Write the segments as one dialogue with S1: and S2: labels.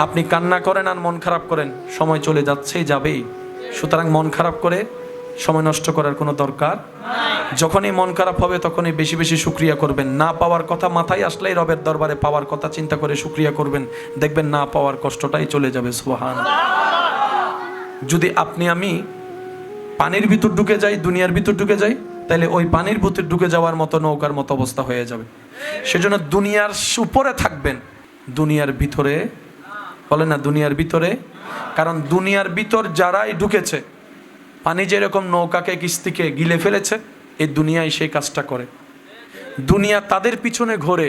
S1: আপনি কান্না করেন আর মন খারাপ করেন, সময় চলে যাচ্ছেই যাবেই। সুতরাং মন খারাপ করে সময় নষ্ট করার কোনো দরকার যখনই মন খারাপ হবে তখনই বেশি বেশি শুকরিয়া করবেন। না পাওয়ার কথা মাথায় আসলেই রবের দরবারে পাওয়ার কথা চিন্তা করে শুকরিয়া করবেন, দেখবেন না পাওয়ার কষ্টটাই চলে যাবে। সুবহানাল্লাহ। যদি আপনি আমি পানির ভিতর ঢুকে যাই, দুনিয়ার ভিতর ঢুকে যাই, তাহলে ওই পানির ভিতর ঢুকে যাওয়ার মতো নৌকার মতো অবস্থা হয়ে যাবে। সেজন্য দুনিয়ার উপরে থাকবেন, দুনিয়ার ভিতরে বলে না, দুনিয়ার ভিতরে। কারণ দুনিয়ার ভিতর যারাই ঢুকেছে, পানি যেরকম নৌকাকে কিস্তিকে গিলে ফেলেছে, এই দুনিয়ায় সেই কাজটা করে। দুনিয়া তাদের পিছনে ঘোরে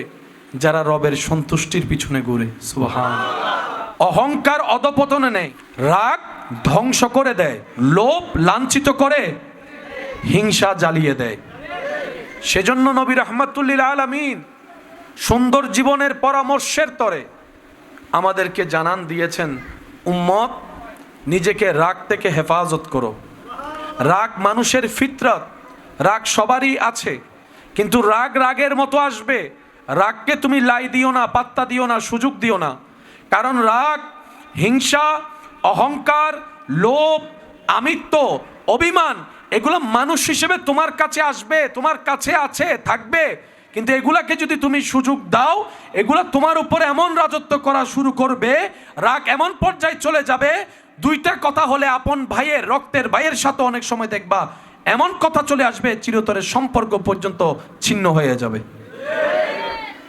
S1: যারা রবের সন্তুষ্টির পিছনে ঘুরে। সুবহানাল্লাহ। অহংকার অধপতনে নেয়, রাগ ধ্বংস করে দেয়, লোভ লাঞ্ছিত করে, হিংসা জ্বালিয়ে দেয়। সেজন্য নবী রাহমাতুল লিল আলামিন সুন্দর জীবনের পরামর্শের তরে আমাদেরকে জানান দিয়েছেন, উম্মত নিজেকে রাগ থেকে হেফাজত করো। রাগ মানুষের ফিতরত, রাগ সবারই আছে, কিন্তু রাগ রাগের মতো আসবে। রাগকে তুমি লাই দিও না, পাত্তা দিও না, সুযোগ দিও না। কারণ রাগ, হিংসা, অহংকার, লোভ, আমিত্ব, অভিমান, এগুলো মানুষ হিসেবে তোমার কাছে আসবে, তোমার কাছে আছে, থাকবে। কিন্তু এগুলাকে যদি তুমি সুযোগ দাও, এগুলা তোমার উপরে এমন রাজত্ব করা শুরু করবে, রাগ এমন পর্যায়ে চলে যাবে, দুইটা কথা হলে আপন ভাইয়ের, রক্তের ভাইয়ের সাথে অনেক সময় দেখবা এমন কথা চলে আসবে, চিরতরের সম্পর্ক পর্যন্ত ছিন্ন হয়ে যাবে।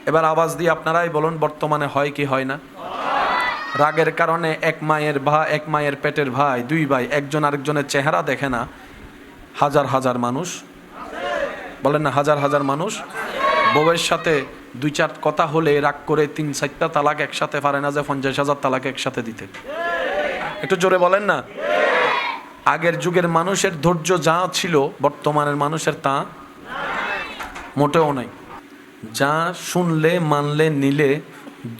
S1: এবার আওয়াজ দিয়ে আপনারাই বলুন, বর্তমানে হয় কি হয় না? রাগের কারণে এক মায়ের পেটের ভাই, দুই ভাই, একজন আরেকজনের চেহারা দেখে না, হাজার হাজার মানুষ, বলেন না, হাজার হাজার মানুষ বউয়ের সাথে দুই চার কথা হলে রাগ করে 3-4টা তালাক একসাথে পারে না, যে 50,000 তালাক একসাথে দিতে। একটু জোরে বলেন না। আগের যুগের মানুষের ধৈর্য যা ছিল, বর্তমানের মানুষের তা মোটেও নাই। যা শুনলে, মানলে, নিলে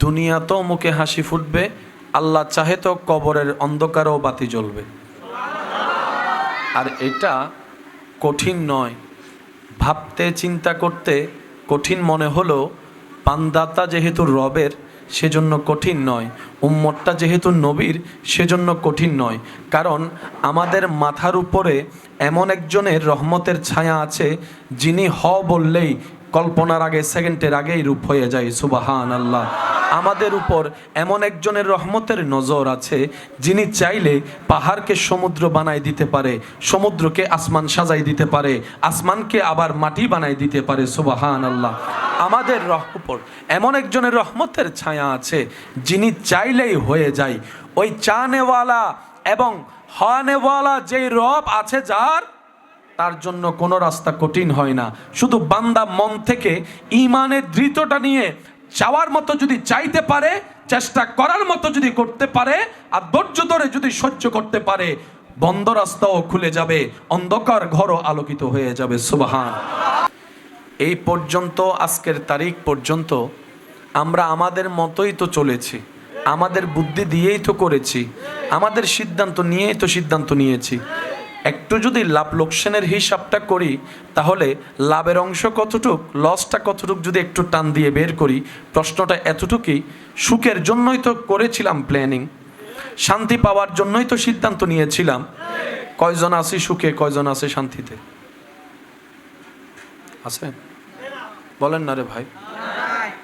S1: দুনিয়াতেও মুখে হাসি ফুটবে, আল্লাহ চাহে তো কবরের অন্ধকারেও বাতি জ্বলবে। আর এটা কঠিন নয়, ভাবতে চিন্তা করতে কঠিন মনে হলো, বান্দাতা যেহেতু রবের সেজন্য কঠিন নয়, উম্মতটা যেহেতু নবীর সেজন্য কঠিন নয়। কারণ আমাদের মাথার উপরে এমন একজনের রহমতের ছায়া আছে, যিনি হ বললেই কল্পনার আগে, সেকেন্ডের আগেই রূপ হয়ে যায়। সুবহানাল্লাহ। আমাদের উপর এমন একজনের রহমতের নজর আছে, যিনি চাইলে পাহাড়কে সমুদ্র বানাই দিতে পারে, সমুদ্রকে আসমান সাজাই দিতে পারে, আসমানকে আবার মাটি বানাই দিতে পারে। সুবহানাল্লাহ। আমাদের উপর এমন একজনের রহমতের ছায়া আছে, যিনি চাইলেই হয়ে যায়। ওই চানেওয়ালা এবং হানেওয়ালা যেই রব আছে যার, তার জন্য কোনো রাস্তা কঠিন হয় না। শুধু বান্দা মন থেকে ঈমানের দৃঢ়তা নিয়ে চাওয়ার মতো যদি চাইতে পারে, চেষ্টা করার মতো যদি করতে পারে, আর ধৈর্য ধরে যদি সহ্য করতে পারে, বন্ধ রাস্তাও খুলে যাবে, অন্ধকার ঘরও আলোকিত হয়ে যাবে। সুবহান। এই পর্যন্ত, আজকের তারিখ পর্যন্ত আমরা আমাদের মতোই তো চলেছি, আমাদের বুদ্ধি দিয়েই তো করেছি, আমাদের সিদ্ধান্ত নিয়েই তো সিদ্ধান্ত নিয়েছি। একটু যদি লাভ লোকসানের হিসাবটা করি, তাহলে লাভের অংশ কতটুক, লসটা কতটুক যদি একটু টান দিয়ে বের করি, প্রশ্নটা এতটুকুই, সুখের জন্যই তো করেছিলাম প্ল্যানিং, শান্তি পাওয়ার জন্যই তো সিদ্ধান্ত নিয়েছিলাম। কয়জন আছে সুখে, কয়জন আছে শান্তিতে? আছে? বলেন না রে ভাই,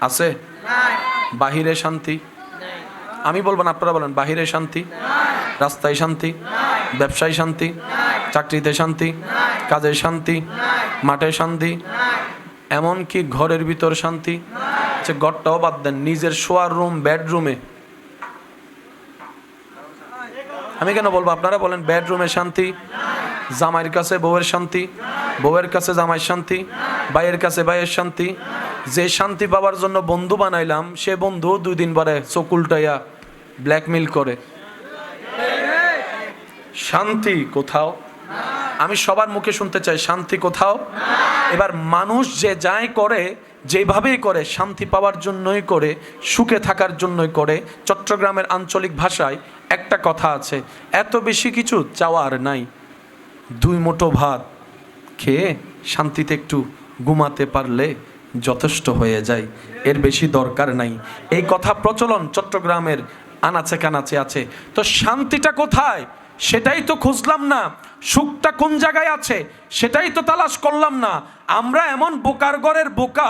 S1: আছে? বাহিরে শান্তি? আমি বলবো না, আপনারা বলেন। বাহিরে শান্তি, রাস্তায় শান্তি, ব্যবসায় শান্তি, চাকরিতে শান্তি, কাজে শান্তি, মাঠে শান্তি, এমনকি ঘরের ভিতর শান্তি। আচ্ছা, ঘরটাও বাদ দেন, নিজের শোয়ার রুম, বেডরুমে, আমি কেন বলবো, আপনারা বলেন। বেডরুমে শান্তি, জামাইয়ের কাছে বউয়ের শান্তি, বউয়ের কাছে জামাইয়ের শান্তি, ভাইয়ের কাছে ভাইয়ের শান্তি। যে শান্তি পাওয়ার জন্য বন্ধু বানাইলাম, সে বন্ধু 2 দিন পরে চোখ উল্টাইয়া ব্ল্যাকমেইল করে। শান্তি কোথাও? আমি সবার মুখে শুনতে চাই, শান্তি কোথাও? এবার মানুষ যে যাই করে, যেভাবেই করে, শান্তি পাওয়ার জন্যই করে, সুখে থাকার জন্যই করে। চট্টগ্রামের আঞ্চলিক ভাষায় একটা কথা আছে, এত বেশি কিছু চাওয়ার নাই, 2 মুঠো ভাত খেয়ে শান্তিতে একটু ঘুমাতে পারলে যথেষ্ট হয়ে যায়, এর বেশি দরকার নাই। এই কথা প্রচলন চট্টগ্রামের আনাচে কানাচে আছে। তো শান্তিটা কোথায় সেটাই তো খুঁজলাম না, সুখটা কোন জায়গায় আছে সেটাই তো তালাশ করলাম না। আমরা এমন বোকার ঘরের বোকা,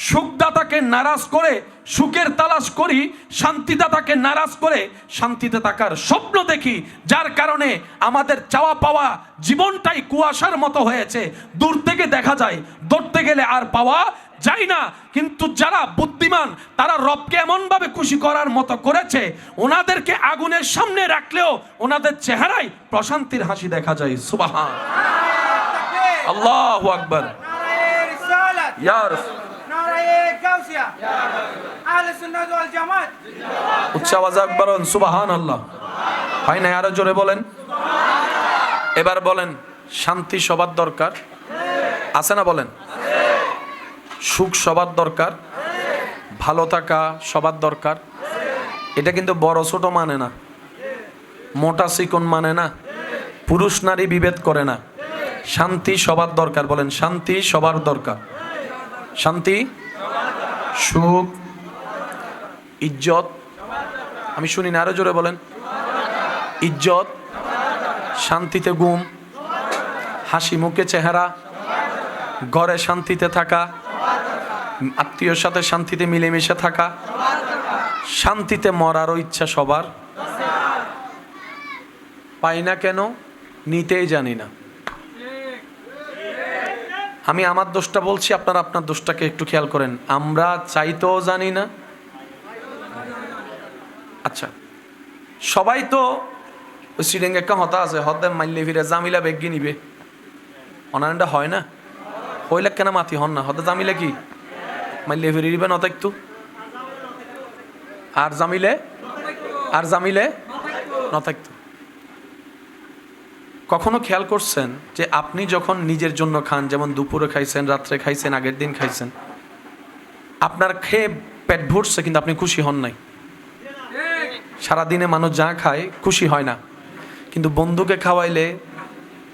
S1: সুখদাতাকে নারাজ করে সুখের তালাশ করি, শান্তিদাতাকে নারাজ করে শান্তিতে থাকার স্বপ্ন দেখি, যার কারণে আমাদের চাওয়া পাওয়া জীবনটাই কুয়াশার মতো হয়েছে। দূর থেকে দেখা যায়, ধরতে গেলে আর পাওয়া যায় না। কিন্তু যারা বুদ্ধিমান তারা রবকে এমনভাবে খুশি করার মতো করেছে, ওনাদেরকে আগুনের সামনে রাখলেও ওনাদের চেহারায় প্রশান্তির হাসি দেখা যায়। সুবহান আল্লাহু আকবার। ইয়া রাসূল, উচ্চ আওয়াজে আকবার বলেন সুবহানাল্লাহ। হয় না? আরো জোরে বলেন। এবার বলেন, শান্তি সবার দরকার আছে না? বলেন। সুখ সবার দরকার, ভালো থাকা সবার দরকার। এটা কিন্তু বড় ছোট মানে না, মোটা চিকন মানে না, পুরুষ নারী বিভেদ করে না। শান্তি সবার দরকার। বলেন, শান্তি সবার দরকার। শান্তি, সুখ, ইজ্জত। আমি শুনি না, আরো জোরে বলেন। ইজ্জত, শান্তিতে ঘুম, হাসি মুখে চেহারা, ঘরে শান্তিতে থাকা, আত্মীয়র সাথে শান্তিতে মিলেমিশে থাকা, শান্তিতে মরারও ইচ্ছা সবার। পাই না কেন? নিতেই জানি না। আমি আমার দোষটা বলছি, আপনারা আপনার দোষটাকে একটু খেয়াল করেন। আমরা চাইতেও জানি না। আচ্ছা, সবাই তো সিরিঙ্গে একটা হতা আছে, হতে মাইলে ফিরে জামিলা বেগি নিবে, অনানটা হয় না? হইলে কেন মাতি হন না? হতে জামিলে কি মাইলে ফিরে নিবে না একটু, আর জামিলে নথাকতো। কখনো খেয়াল করছেন যে আপনি যখন নিজের জন্য খান, যেমন দুপুরে খাইছেন, রাত্রে খাইছেন, আগের দিন খাইছেন, আপনার খেয়ে পেট ভরছে কিন্তু আপনি খুশি হন নাই। সারাদিনে মানুষ যা খায় খুশি হয় না, কিন্তু বন্ধুকে খাওয়াইলে,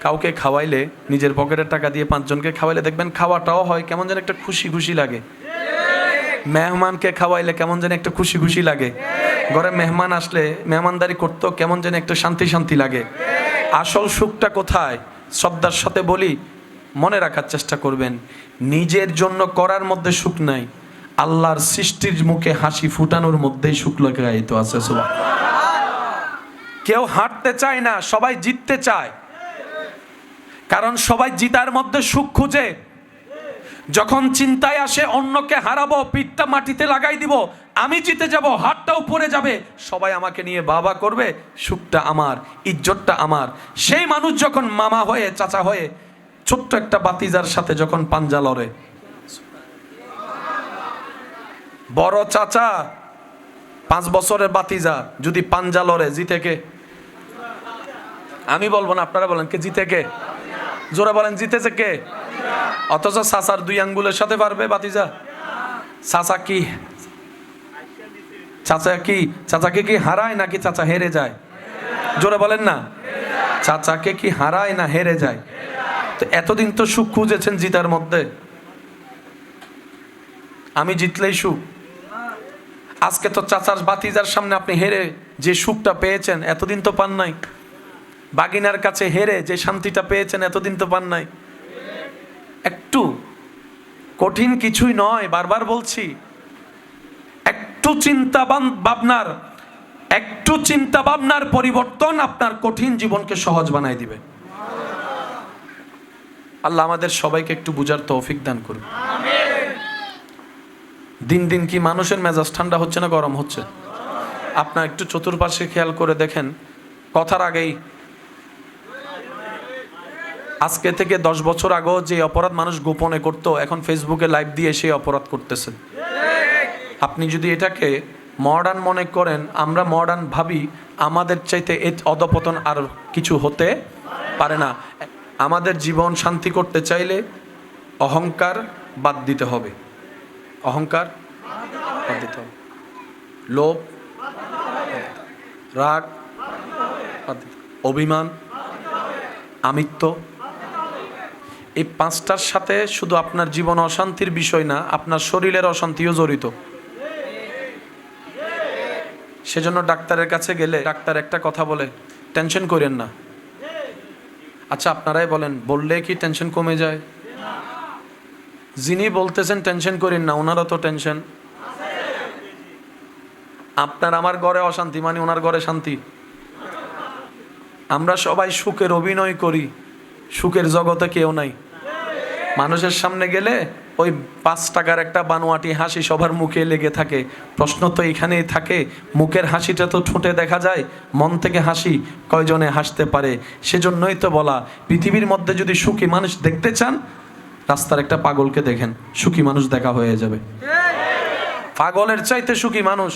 S1: কাউকে খাওয়াইলে, নিজের পকেটের টাকা দিয়ে 5 জনকে খাওয়াইলে দেখবেন খাওয়াটাও হয় কেমন যেন একটা খুশি খুশি লাগে। মেহমানকে খাওয়াইলে কেমন যেন একটা খুশি খুশি লাগে। ঘরে মেহমান আসলে মেহমানদারি করতেও কেমন যেন একটা শান্তি শান্তি লাগে। আসল সুখটা কোথায়? শ্রদ্ধার সাথে বলি, মনে রাখার চেষ্টা করবেন, নিজের জন্য করার মধ্যে সুখ নাই, আল্লাহর সৃষ্টির মুখে হাসি ফুটানোর মধ্যেই সুখ লাগাইতো আছে। কেউ হারতে চায় না, সবাই জিততে চায়, কারণ সবাই জিতার মধ্যে সুখ খুঁজে। যখন চিন্তায় আসে অন্যকে হারাবো, পিঠটা মাটিতে লাগাই দিব, আমি জিতে যাব, হাতটা উপরে যাবে, সবাই আমাকে নিয়ে বাবা করবে, সুখটা আমার, ইজ্জতটা আমার। সেই মানুষ যখন মামা হয়ে, চাচা হয়ে, ছোট্ট একটা বাতিজার সাথে যখন পাঞ্জা লড়ে, বড় চাচা 5 বছরের বাতিজা যদি পাঞ্জা লড়ে, জিতে কে? আমি বলবো না, আপনারা বলেন কে জিতে? কে জোরে বলেন, জিতেছে কে? অথচ চাচার 2 আঙ্গুলের সাথে পারবে বাতিজা? চাচাকে কি হারায় নাকি চাচা হেরে যায়? জোরে বলেন না, চাচাকে কি হারায় না হেরে যায়? তো এতদিন তো সুখ খুঁজেছেন জিতার মধ্যে, আমি জিতলেই সুখ। আজকে তো চাচার বাতিজার সামনে আপনি হেরে যে সুখটা পেয়েছেন এতদিন তো পান নাই। বাগিনার কাছে হেরে যে শান্তিটা পেয়েছেন এতদিন তো পান নাই। একটু কঠিন কিছুই নয়, বারবার বলছি, একটু চিন্তা ভাবনার পরিবর্তন আপনার কঠিন জীবনকে সহজ বানাই দিবে। আল্লাহ আমাদের সবাইকে একটু বুঝার তৌফিক দান করুন। দিন দিন কি মানুষের মেজাজ ঠান্ডা হচ্ছে না গরম হচ্ছে? আপনার একটু চতুর্পাশে খেয়াল করে দেখেন। কথার আগেই, আজকে থেকে 10 বছর আগেও যে অপরাধ মানুষ গোপনে করত, এখন ফেসবুকে লাইভ দিয়ে সেই অপরাধ করতেছে। আপনি যদি এটাকে মডার্ন মনে করেন, আমরা মডার্ন ভাবি, আমাদের চাইতে এই অধপতন আর কিছু হতে পারে না। আমাদের জীবন শান্তি করতে চাইলে অহংকার বাদ দিতে হবে। অহংকার বাদ দিতে হবে, লোভ, রাগ, অভিমান, আমিত্ব, এই 5টার সাথে শুধু আপনার জীবন অশান্তির বিষয় না, আপনার শরীরের অশান্তিও জড়িত। সেজন্য ডাক্তারের কাছে গেলে ডাক্তার একটা কথা বলে, টেনশন করেন না। আচ্ছা আপনারাই বলেন, বললে কি টেনশন কমে যায়? যিনি বলতেছেন টেনশন করেন না, ওনারও তো টেনশন। আপনার আমার ঘরে অশান্তি মানে ওনার ঘরে শান্তি। আমরা সবাই সুখের অভিনয় করি, সুখের জগতে কেউ নাই। মানুষের সামনে গেলে ওই 5 টাকার একটা বানোয়াটি হাসি সবার মুখে লেগে থাকে। প্রশ্ন তো এখানেই থাকে, মুখের হাসিটা তো ঠোঁটে দেখা যায়, মন থেকে হাসি কয়জনে হাসতে পারে? সেজন্যই তো বলা, পৃথিবীর মধ্যে যদি সুখী মানুষ দেখতে চান, রাস্তার একটা পাগলকে দেখেন, সুখী মানুষ দেখা হয়ে যাবে। পাগলের চাইতে সুখী মানুষ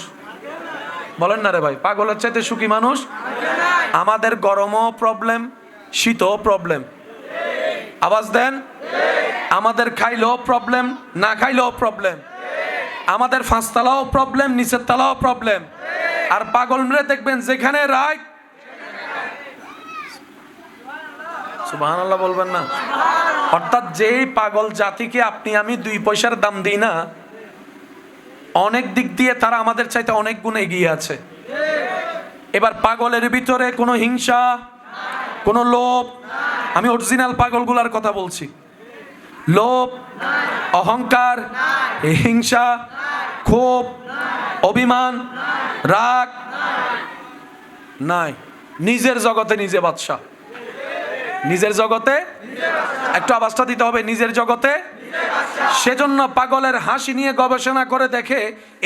S1: বলেন না রে ভাই, পাগলের চাইতে সুখী মানুষ? আমাদের গরমও প্রবলেম, শীতও প্রবলেম, আওয়াজ দেন। আমাদের খাইলেও প্রবলেম, না খাইলেও প্রবলেম। আমাদের 5 তলাও প্রবলেম, নিচের তলাও প্রবলেম। আর পাগলরে দেখবেন যেখানে রাখ, সুবহানাল্লাহ বলবেন না? অর্থাৎ যেই পাগল জাতিকে আপনি আমি 2 পয়সার দাম দিই না, অনেক দিক দিয়ে তারা আমাদের চাইতে অনেক গুণ এগিয়ে আছে। এবার পাগলের ভিতরে কোনো হিংসা, কোনো লোভ, আমি অরিজিনাল পাগলগুলার কথা বলছি, লোভ, অহংকার, হিংসা, ক্ষোভ, অভিমান, রাগ নাই। নিজের জগতে নিজে বাদশা, নিজের জগতে, একটু আওয়াজটা দিতে হবে, নিজের জগতে। সেজন্য পাগলের হাসি নিয়ে গবেষণা করে দেখে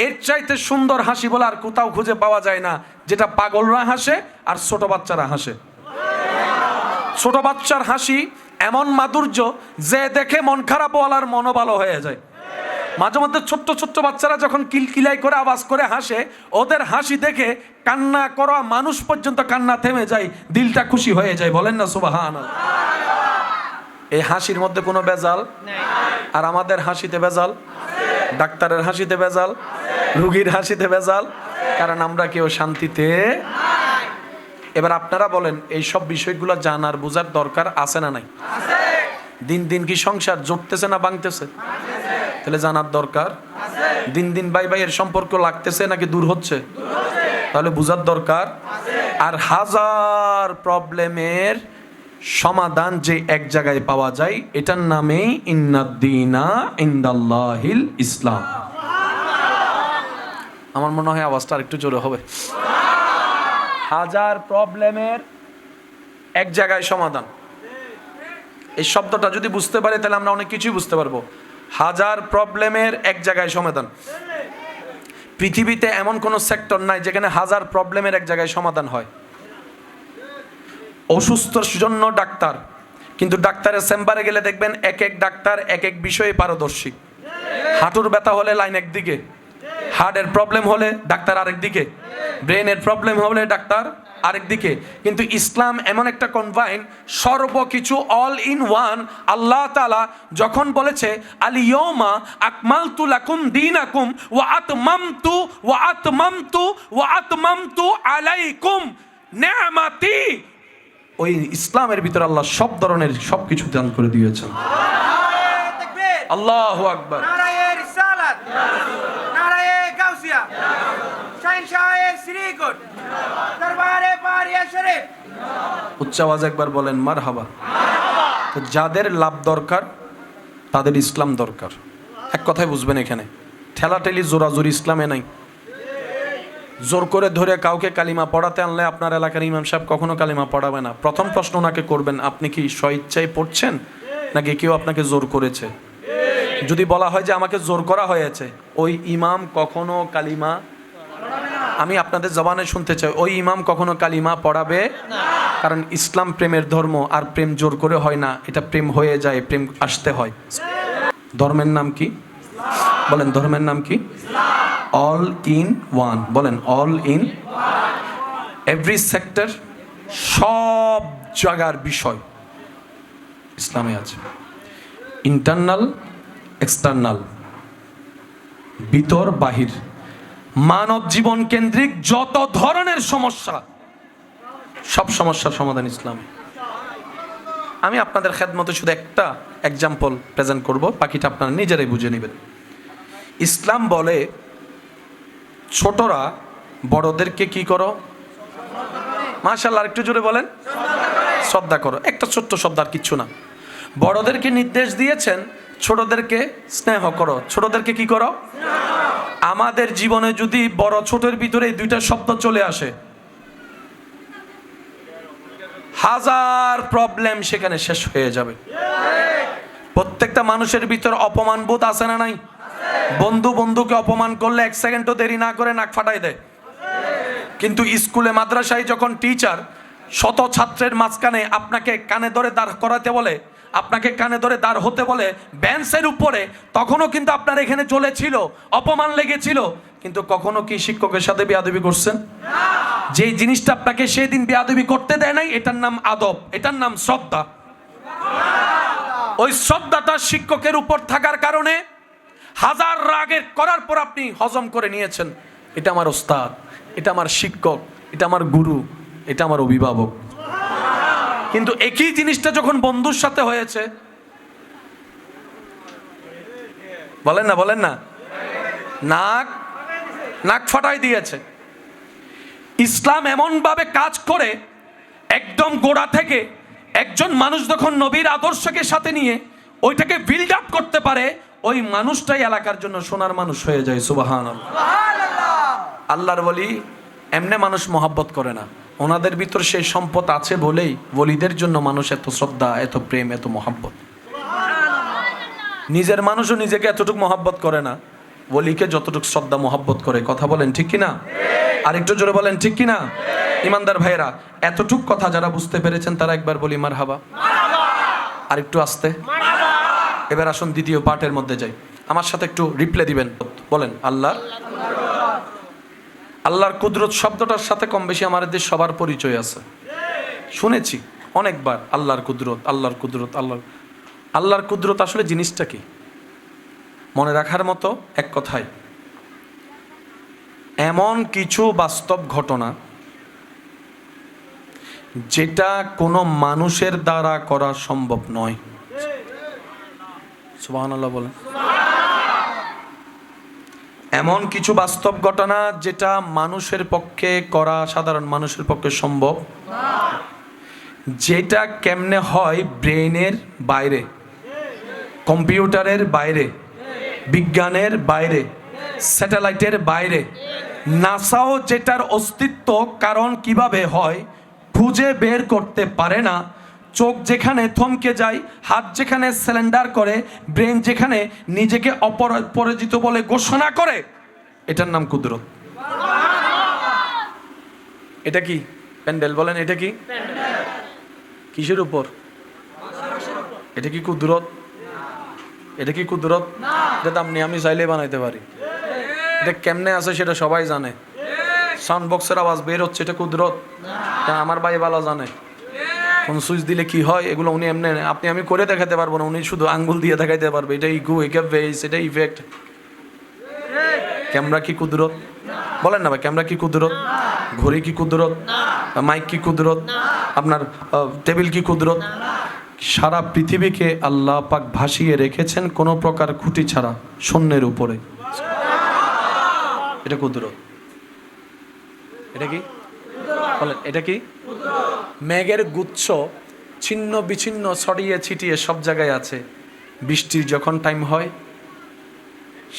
S1: এর চাইতে সুন্দর হাসি বলে আর কোথাও খুঁজে পাওয়া যায় না, যেটা পাগলরা হাসে আর ছোট বাচ্চারা হাসে। ছোট বাচ্চার হাসি এমন মাধুর্য যে দেখে মন খারাপ ওয়ালার মনও ভালো হয়ে যায়। মাঝে মধ্যে ছোট্ট ছোট্ট বাচ্চারা যখন কিলকিলাই করে আওয়াজ করে হাসে, ওদের হাসি দেখে কান্না করা মানুষ পর্যন্ত কান্না থেমে যায়, দিলটা খুশি হয়ে যায়। বলেন না সুবহানাল্লাহ? এই হাসির মধ্যে কোনো ভেজাল আর আমাদের হাসিতে ভেজাল, ডাক্তারের হাসিতে ভেজাল, রোগীর হাসিতে ভেজাল, কারণ আমরা কেউ শান্তিতে। এবার আপনারা বলেন, এই সব বিষয়গুলো জানার বোঝার দরকার আছে না নাই? দিন দিন কি সংসার জুটতেছে না ভাঙতেছে? তাহলে জানার দরকার। দিন দিন ভাই ভাইয়ের সম্পর্ক লাগতেছে নাকি দূর হচ্ছে? তাহলে বোঝার দরকার। আর হাজার প্রবলেমের সমাধান যে এক জায়গায় পাওয়া যায়, এটার নামেই ইন্নাদ্দীনা ইনদাল্লাহিল ইসলাম। আমার মনে হয় আওয়াজটা আরেকটু জোরে হবে। হাজার প্রবলেমের এক জায়গায় সমাধান, এই শব্দটা যদি বুঝতে পারি তাহলে আমরা অনেক কিছুই বুঝতে পারবো। হাজার প্রবলেমের এক জায়গায় সমাধান। পৃথিবীতে এমন কোনো সেক্টর নাই যেখানে হাজার প্রবলেমের এক জায়গায় সমাধান হয়। অসুস্থর জন্য ডাক্তার, কিন্তু ডাক্তারের চেম্বারে গেলে দেখবেন এক এক ডাক্তার এক এক বিষয়ে পারদর্শী। হাঁটুর ব্যথা হলে লাইন একদিকে, হার্টের প্রবলেম হলে ডাক্তার আরেক দিকে, ব্রেনের প্রবলেম হলে ডাক্তার আরেক দিকে। কিন্তু ইসলাম এমন একটা কনভাইন, সর্বকিছু অল ইন ওয়ান। আল্লাহ তাআলা যখন বলেছে আল-ইয়াওমা আকমালতু লাকুম দীনাকুম ওয়া আতমামতু আলাইকুম নি'মাতি, ওই ইসলামের ভিতরে আল্লাহ সব ধরনের সবকিছু দান করে দিয়েছেন। আল্লাহু আকবার।
S2: নারায়ে রিসালাত, নারায়ে গাউসিয়া, শাহিনশাহে শ্রীকোট, দরবারে পারিয়া শরীফ।
S1: উচ্চ আওয়াজে একবার বলেন মারহাবা। তো যাদের লাভ দরকার তাদের ইসলাম দরকার। এক কথায় বুঝবেন, এখানে ঠেলাঠেলি জোরাজোরি ইসলামে নাই। জোর করে ধরে কাউকে কালিমা পড়াতে আনলে আপনার এলাকার ইমাম সাহেব কখনো কালিমা পড়াবে না। প্রথম প্রশ্ন ওনাকে করবেন, আপনি কি স্বইচ্ছায় পড়ছেন নাকি কেউ আপনাকে জোর করেছে? যদি বলা হয় যে আমাকে জোর করা হয়েছে, ওই ইমাম কখনো কালিমা, আমি আপনাদের জবানে শুনতে চাই, ওই ইমাম কখনো কালিমা পড়াবে না। কারণ ইসলাম প্রেমের ধর্ম, আর প্রেম জোর করে হয় না, এটা প্রেম হয়ে যায়, প্রেম আসতে হয়। ধর্মের নাম কি বলেন? ধর্মের নাম কি? All in one. বলেন অল ইন। এভরি সেক্টর, সব জায়গার বিষয় ইসলামে আছে। ইন্টারনাল, এক্সটার্নাল, ভিতর বাহির, মানব জীবন কেন্দ্রিক যত ধরনের সমস্যা, সব সমস্যার সমাধান ইসলামে। আমি আপনাদের খেদমতে শুধু একটা এক্সাম্পল প্রেজেন্ট করব, বাকিটা আপনারা নিজেরাই বুঝে নেবেন। ইসলাম বলে ছোটরা বড়দেরকে কি করো? মাশাআল্লাহ, একটু জোরে বলেন। শ্রদ্ধা করো। একটা ছোট্ট শব্দ, আর কিচ্ছু না। বড়দেরকে নির্দেশ দিয়েছেন ছোটদেরকে স্নেহ করো। ছোটদেরকে কি করো? আমাদের জীবনে যদি বড় ছোটের ভিতরে এই দুইটা শব্দ চলে আসে, হাজার প্রবলেম সেখানে শেষ হয়ে যাবে। প্রত্যেকটা মানুষের ভিতর অপমান বোধ আছে না নাই? বন্ধু বন্ধুকে অপমান করলে 1 সেকেন্ডও দেরি না করে নাক ফাটাই দেয়। কিন্তু স্কুলে মাদ্রাসায় যখন টিচার শত ছাত্রের মাঝখানে আপনাকে কানে ধরে দাঁড় করাতে বলে, আপনাকে কানে ধরে দাঁড় হতে বলে বেঞ্চের উপরে, তখনও কিন্তু আপনার এখানে চলেছিল, অপমান লেগেছিল, কিন্তু কখনো কি শিক্ষকের সাথে বেয়াদবি করছেন? যেই জিনিসটা আপনাকে সেই দিন বেয়াদবি করতে দেয় নাই, এটার নাম আদব, এটার নাম শ্রদ্ধা। ওই শ্রদ্ধাটা শিক্ষকের উপর থাকার কারণে হাজার রাগের করার পর আপনি হজম করে নিয়েছেন, এটা আমার ওস্তাদ, এটা আমার শিক্ষক, এটা আমার গুরু, এটা আমার অভিভাবক। কিন্তু একই জিনিসটা যখন বন্ধুর সাথে হয়েছে, বলেন না, বলেন না, নাক নাক ফাটাই দিয়েছে। ইসলাম এমন ভাবে কাজ করে, একদম গোড়া থেকে একজন মানুষ যখন নবীর আদর্শকে সাথে নিয়ে ওইটাকে বিল্ড আপ করতে পারে, ওই মানুষটাই এলাকার জন্য সোনার মানুষ হয়ে যায়। সুবহানাল্লাহ। আল্লাহর ওলি এমনি মানুষ মহাব্বত করে না, ওনাদের ভিতর সেই সম্পদ আছে বলেই ওলিদের জন্য মানুষ এত শ্রদ্ধা, এত প্রেম, এত মহাব্বত। নিজের মানুষও নিজেকে এতটুকু মহাব্বত করে না, ওলিকে যতটুকু শ্রদ্ধা মহাব্বত করে। কথা বলেন ঠিক কিনা? আরেকটু জোরে বলেন ঠিক কিনা? ইমানদার ভাইরা, এতটুক কথা যারা বুঝতে পেরেছেন তারা একবার বলি মারহাবা। আরেকটু আস্তে। এবার আসুন দ্বিতীয় পার্টের মধ্যে যাই। আমার সাথে একটু রিপ্লে দিবেন, বলেন আল্লাহর কুদরত শব্দটার সাথে কম বেশি আমাদের সবার পরিচয় আছে, শুনেছি অনেকবার। আল্লাহর কুদরত, আল্লাহর কুদরত, আল্লাহর কুদরত আসলে জিনিসটা কি? মনে রাখার মতো এক কথায়, এমন কিছু বাস্তব ঘটনা যেটা কোনো মানুষের দ্বারা করা সম্ভব নয়। সুবহানাল্লাহ বলেন। এমন কিছু বাস্তব ঘটনা যেটা মানুষের পক্ষে করা, সাধারণ মানুষের পক্ষে সম্ভব, যেটা কেমনে হয় ব্রেনের বাইরে, কম্পিউটারের বাইরে, বিজ্ঞানের বাইরে, স্যাটেলাইটের বাইরে, নাসাও যেটার অস্তিত্ব কারণ কিভাবে হয় খুঁজে বের করতে পারে না। চোখ যেখানে থমকে যায়, হাত যেখানে সিলিন্ডার করে, ব্রেন যেখানে নিজেকে অপরাজিত বলে ঘোষণা করে, এটার নাম কুদরত। এটা কি প্যান্ডেল? বলেন এটা কি? কিসের উপর? এটা কি কুদরত? এটা কি কুদরত? এটা তো আমি চাইলে বানাইতে পারি। এটা কেমনে আছে সেটা সবাই জানে। সাউন্ড বক্সের আওয়াজ বের হচ্ছে, এটা কুদরত? আমার ভাই ভালো জানে কোন সুইচ দিলে কি হয়, এগুলো উনি এমনি, আমি করে দেখাতে পারবো না, উনি শুধু আঙ্গুল দিয়ে দেখাইতে পারবে। এটা ইগো, এটা বেস, এটা ইফেক্ট। ক্যামেরা কি কুদরত? বলেন না ভাই, ক্যামেরা কি কুদরত? ঘড়ি কি কুদরত? মাইক কি কুদরত? আপনার টেবিল কি কুদরত? সারা পৃথিবীকে আল্লাহ পাক ভাসিয়ে রেখেছেন কোনো প্রকার খুঁটি ছাড়া শূন্যের উপরে। এটা কুদরত। এটা কি? বলেন এটা কি? মেঘের গুচ্ছ ছিন্ন বিচ্ছিন্ন ছড়িয়ে ছিটিয়ে সব জায়গায় আছে। বৃষ্টির যখন টাইম হয়,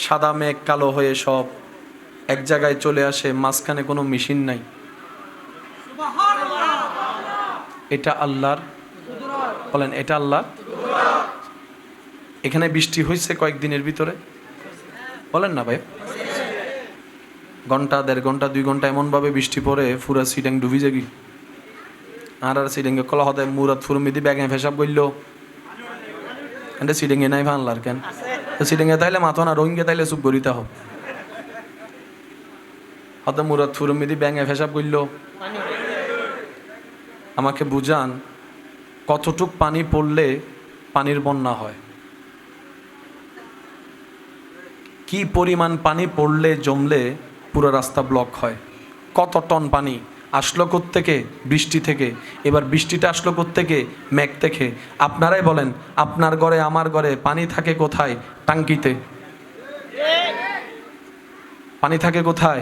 S1: সাদা মেঘ কালো হয়ে সব এক জায়গায় চলে আসে, মাঝখানে কোনো মেশিন নাই। এটা আল্লাহর। বলেন এটা আল্লাহ। এখানে বৃষ্টি হয়েছে কয়েকদিনের ভিতরে, বলেন না ভাই? ঘন্টা, 1.5 ঘন্টা, 2 ঘন্টা এমনভাবে বৃষ্টি পড়ে পুরা সিডাং ডুবি যাগি। আর সিডাঙ্গে কলা হতে মুরাদ ফুরমিদি ব্যাগে ফেসাব করলো, এটা সিডাঙ্গে নাই ভানলার কেন? সিডাঙ্গে তাইলে মাথো না, রোহিঙ্গে তাইলে চুপ করিতে হোক। হতে মুরাদ ফুরমিদি ব্যাগে ফেসাব করলো। আমাকে বুঝান কতটুক পানি পড়লে পানির বন্যা হয়? কি পরিমাণ পানি পড়লে জমলে পুরো রাস্তা ব্লক হয়? কত টন পানি আসলো কোত্থেকে? বৃষ্টি থেকে। এবার বৃষ্টিটা আসলো কোত্থেকে? মেঘ থেকে। আপনারাই বলেন, আপনার ঘরে আমার ঘরে পানি থাকে কোথায়? টাঙ্কিতে। পানি থাকে কোথায়?